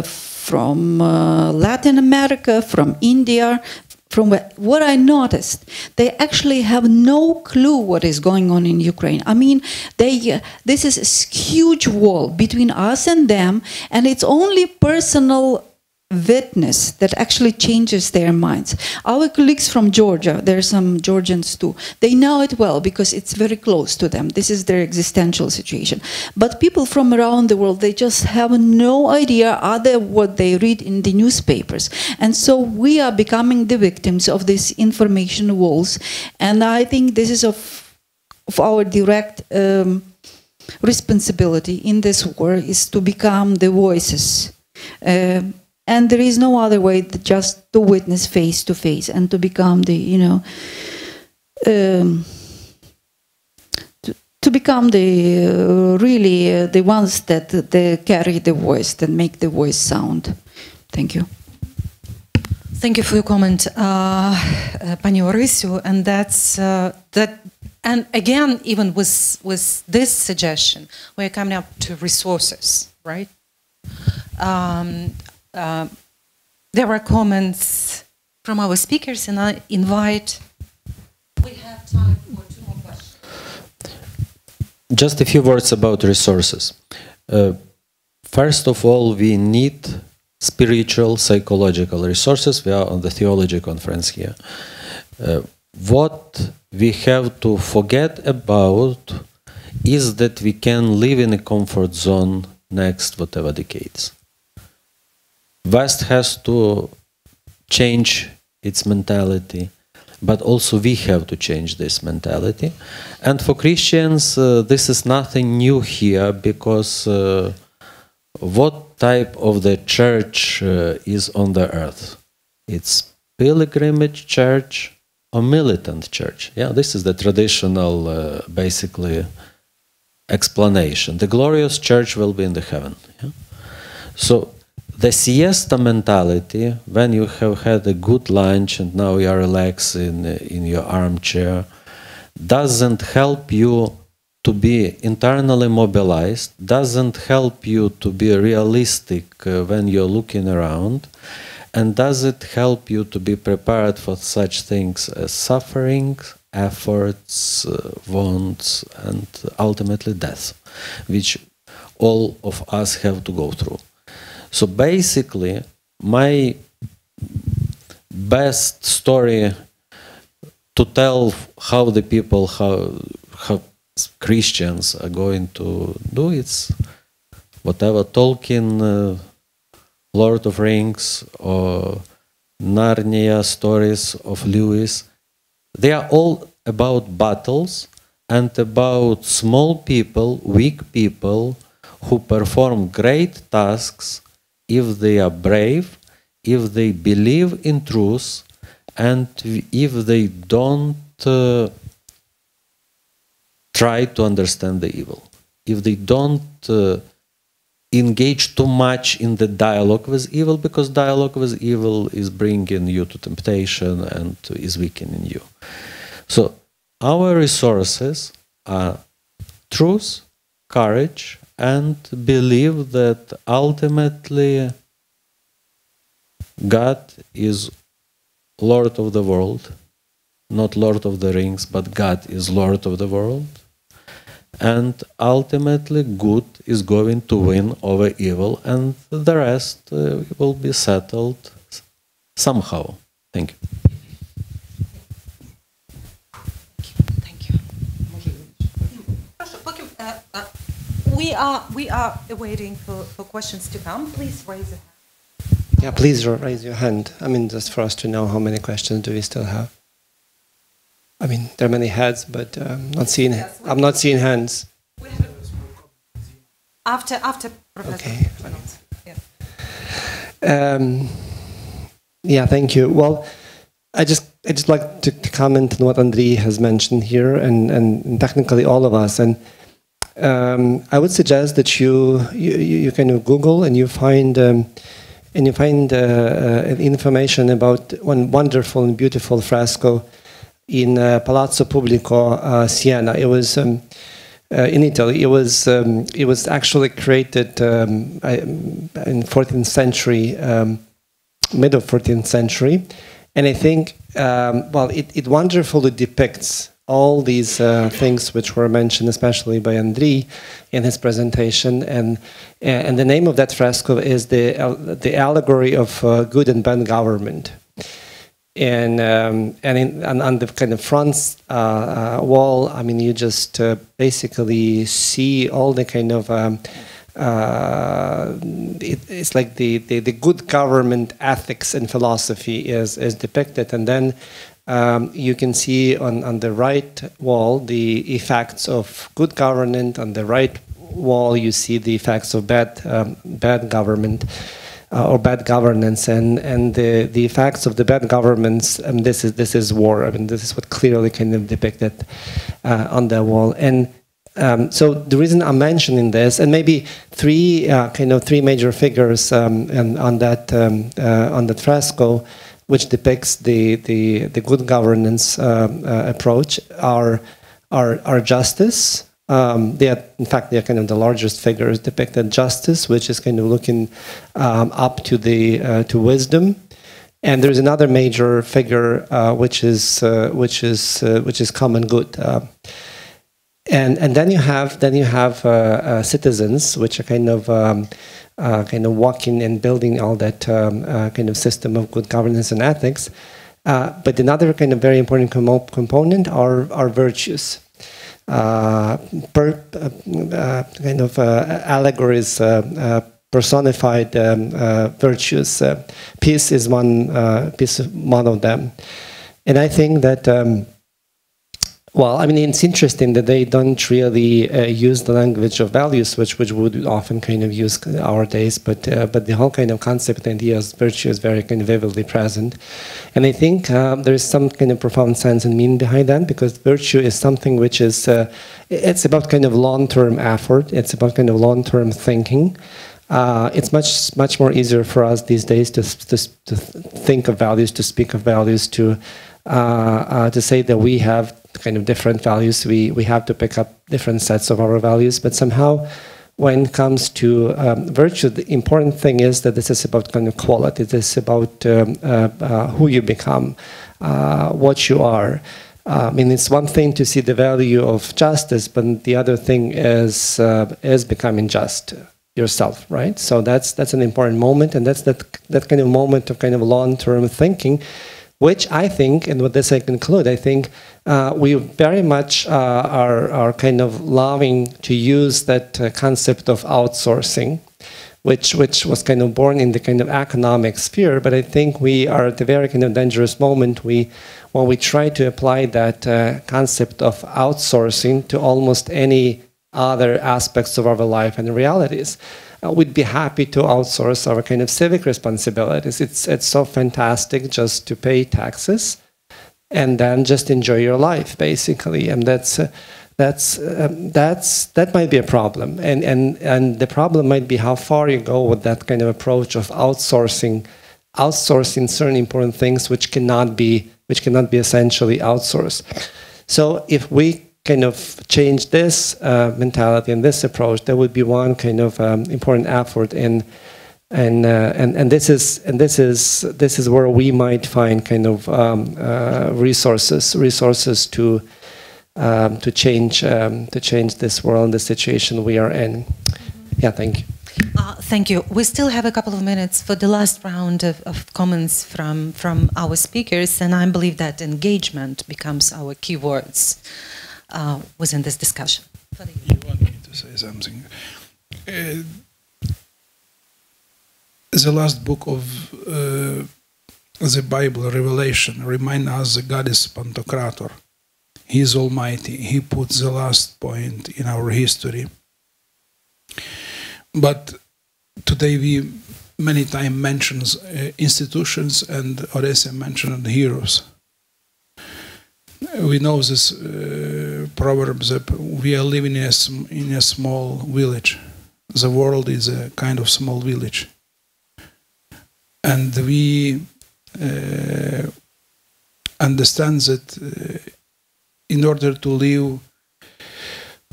from Latin America, from India. From what I noticed, they actually have no clue what is going on in Ukraine. I mean, this is a huge wall between us and them, and it's only personal witness that actually changes their minds. Our colleagues from Georgia, there are some Georgians too, they know it well because it's very close to them. This is their existential situation. But people from around the world, they just have no idea other what they read in the newspapers. And so we are becoming the victims of these information walls. And I think this is of our direct responsibility in this war is to become the voices. And there is no other way than just to witness face to face and to become the, you know, to become the really the ones that they carry the voice, that make the voice sound. Thank you. Thank you for your comment, Pani Orisiu, and that's that. And again, even with this suggestion, we're coming up to resources, right? There are comments from our speakers, and I invite. We have time for 2 more questions. Just a few words about resources. First of all, we need spiritual, psychological resources. We are on the Theology conference here. What we have to forget about is that we can live in a comfort zone next whatever decades. West has to change its mentality, but also we have to change this mentality. And for Christians, this is nothing new here, because what type of the church is on the earth? It's pilgrimage church or militant church. Yeah, this is the traditional, basically, explanation. The glorious church will be in the heaven. Yeah? So the siesta mentality, when you have had a good lunch and now you are relaxed in your armchair, doesn't help you to be internally mobilized, doesn't help you to be realistic when you're looking around, and does it help you to be prepared for such things as suffering, efforts, wants, and ultimately death, which all of us have to go through. So basically, my best story to tell how the people, how Christians are going to do it's whatever Tolkien, Lord of Rings, or Narnia stories of Lewis. They are all about battles and about small people, weak people, who perform great tasks if they are brave, if they believe in truth, and if they don't try to understand the evil. If they don't engage too much in the dialogue with evil, because dialogue with evil is bringing you to temptation and is weakening you. So our resources are truth, courage, and believe that ultimately God is Lord of the world, not Lord of the Rings, but God is Lord of the world. And ultimately good is going to win over evil, and the rest will be settled somehow. Thank you. Thank you. We are waiting for questions to come. Please raise your hand. Yeah, please raise your hand. I mean, just for us to know how many questions do we still have. I mean, there are many heads, but I'm not seeing hands. After Professor. Okay. Yeah. Yeah, thank you. Well, I just like to comment on what Andrii has mentioned here, and technically all of us. And I would suggest that you kind of Google and you find information about one wonderful and beautiful fresco in Palazzo Pubblico, Siena. It was in Italy. It was actually created in 14th century, mid of 14th century, and I think it wonderfully depicts all these things which were mentioned, especially by Andrii in his presentation, and the name of that fresco is the allegory of good and bad government. And on the kind of front wall, I mean, you just basically see all the kind of it's like the good government ethics and philosophy is depicted, and then you can see on the right wall the effects of good government. On the right wall, you see the effects of bad government. Or bad governance, and the effects of the bad governments. This is war. I mean, this is what clearly kind of depicted on the wall. And so the reason I'm mentioning this, and maybe three major figures on that fresco, which depicts the good governance approach, are justice. They are kind of the largest figures depicted. Justice, which is kind of looking up to wisdom, and there's another major figure which is common good, and then you have citizens, which are kind of walking and building all that kind of system of good governance and ethics. But another kind of very important component are virtues. Allegories, personified virtues. Peace is one of them, and I think that I mean, it's interesting that they don't really use the language of values, which would often kind of use nowadays, but the whole kind of concept and idea of virtue is very kind of vividly present, and I think there is some kind of profound sense and meaning behind that, because virtue is something which is it's about kind of long-term effort, it's about kind of long-term thinking. it's much more easier for us these days to think of values, to speak of values, to say that we have kind of different values. We have to pick up different sets of our values, but somehow when it comes to virtue, the important thing is that this is about kind of quality. This is about who you become, what you are. I mean, it's one thing to see the value of justice, but the other thing is becoming just yourself, right? So that's an important moment, and that's that kind of moment of kind of long-term thinking, which I think, and with this I conclude, I think we very much are kind of loving to use that concept of outsourcing, which was kind of born in the kind of economic sphere, but I think we are at a very kind of dangerous moment when we try to apply that concept of outsourcing to almost any other aspects of our life and realities. We'd be happy to outsource our kind of civic responsibilities. It's so fantastic just to pay taxes and then just enjoy your life, basically, and that might be a problem, and the problem might be how far you go with that kind of approach of outsourcing certain important things which cannot be essentially outsourced. So if we kind of change this mentality and this approach, there would be one kind of important effort and this is where we might find kind of resources to change this world, the situation we are in. Yeah, thank you. Thank you. We still have a couple of minutes for the last round of comments from our speakers, and I believe that engagement becomes our key words within this discussion. You want me to say something? The last book of the Bible, Revelation, reminds us that God is Pantocrator. He is Almighty. He put the last point in our history. But today we many times mentions institutions, and Odessa mentioned heroes. We know this proverb that we are living in a small village. The world is a kind of small village. And we understand that in order to live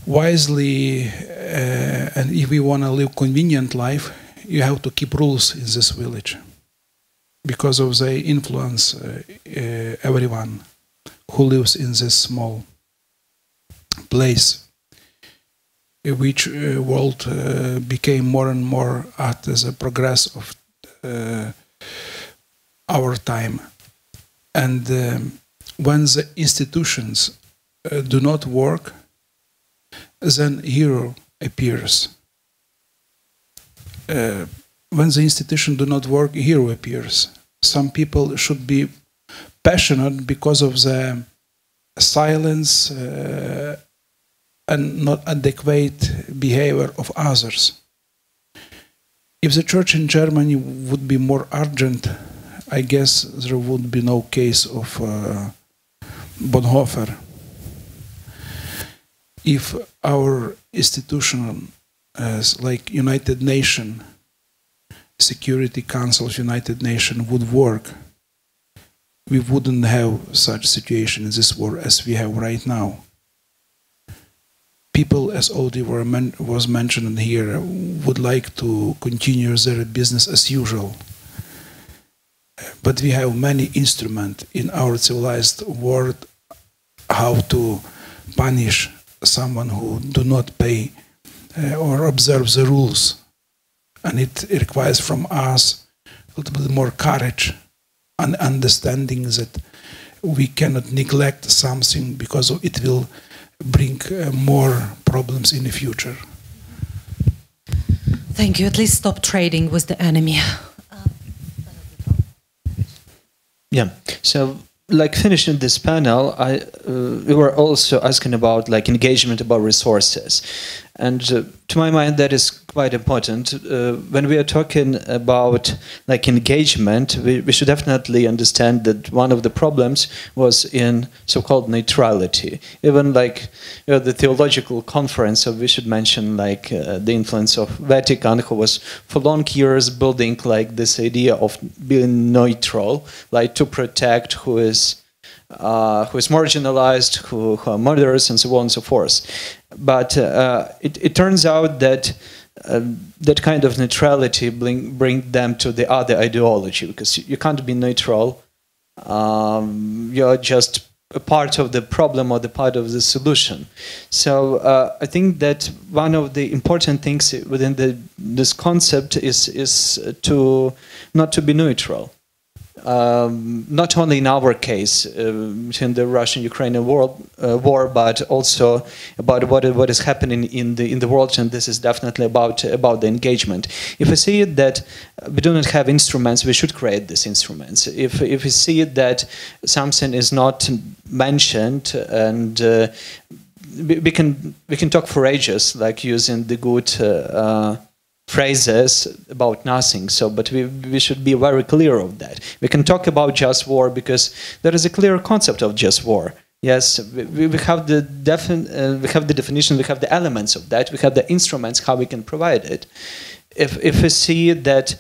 wisely, and if we want to live convenient life, you have to keep rules in this village, because of they influence everyone who lives in this small place, which world became more and more at the progress of our time. And when the institutions do not work, then hero appears. When the institution do not work, hero appears. Some people should be passionate because of the silence and not adequate behavior of others. If the church in Germany would be more urgent, I guess there would be no case of Bonhoeffer. If our institution, like United Nations, Security Council of United Nations would work, we wouldn't have such situation in this world as we have right now. People, as already was mentioned here, would like to continue their business as usual. But we have many instruments in our civilized world how to punish someone who do not pay or observe the rules. And it requires from us a little bit more courage and understanding that we cannot neglect something because it will bring more problems in the future. Thank you. At least stop trading with the enemy. Yeah. So, like finishing this panel, we were also asking about like engagement about resources, and to my mind that is quite important. When we are talking about like engagement, we should definitely understand that one of the problems was in so-called neutrality. Even like the theological conference, we should mention like the influence of Vatican, who was for long years building like this idea of being neutral, like to protect who is marginalized, who are murderers, and so on and so forth. But it turns out that that kind of neutrality bring them to the other ideology, because you can't be neutral. You're just a part of the problem or the part of the solution. So I think that one of the important things within this concept is to not to be neutral. Not only in our case, in the Russian-Ukrainian war, but also about what is happening in the world, and this is definitely about the engagement. If we see it that we do not have instruments, we should create these instruments. If we see it that something is not mentioned, and we can talk for ages, like using the good phrases about nothing. So, but we should be very clear of that. We can talk about just war because there is a clear concept of just war. Yes, we have the definition, we have the elements of that, we have the instruments how we can provide it. If we see that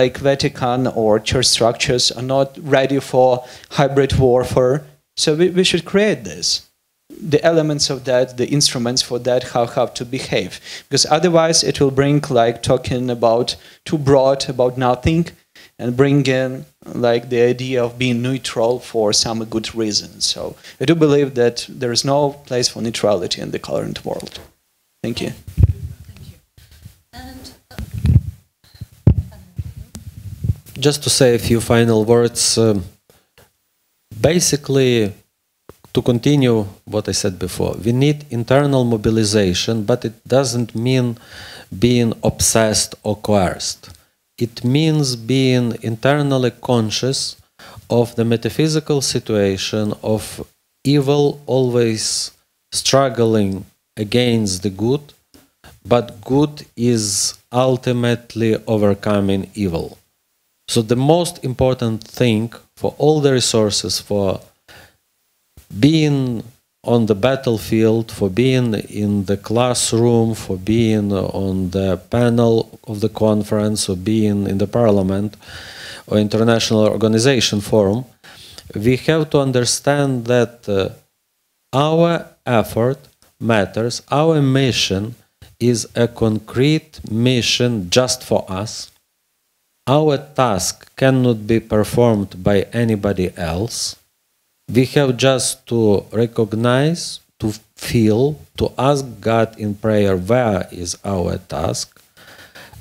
like Vatican or church structures are not ready for hybrid warfare, so we should create this. The elements of that, the instruments for that, how to behave, because otherwise it will bring like talking about too broad about nothing, and bring in like the idea of being neutral for some good reasons. So I do believe that there is no place for neutrality in the current world. Thank you. Thank you. And Just to say a few final words, basically, to continue what I said before, we need internal mobilization, but it doesn't mean being obsessed or coerced. It means being internally conscious of the metaphysical situation of evil always struggling against the good, but good is ultimately overcoming evil. So the most important thing for all the resources, for being on the battlefield, for being in the classroom, for being on the panel of the conference, or being in the parliament or international organization forum, we have to understand that our effort matters. Our mission is a concrete mission just for us. Our task cannot be performed by anybody else. We have just to recognize, to feel, to ask God in prayer where is our task,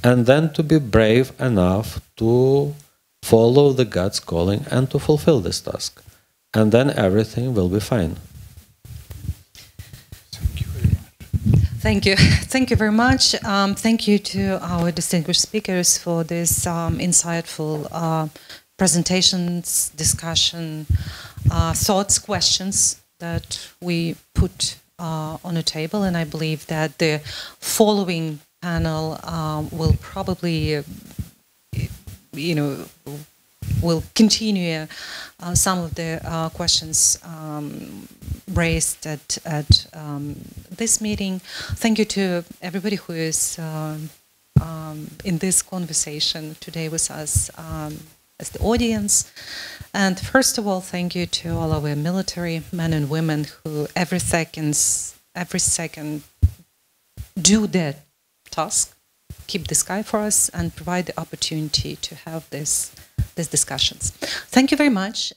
and then to be brave enough to follow the God's calling and to fulfill this task. And then everything will be fine. Thank you very much. Thank you. Thank you very much. Thank you to our distinguished speakers for this insightful presentations, discussion, thoughts, questions that we put on a table, and I believe that the following panel will probably, will continue some of the questions raised at this meeting. Thank you to everybody who is in this conversation today with us as the audience. And first of all, thank you to all our military men and women who every second do their task, keep the sky for us, and provide the opportunity to have these discussions. Thank you very much.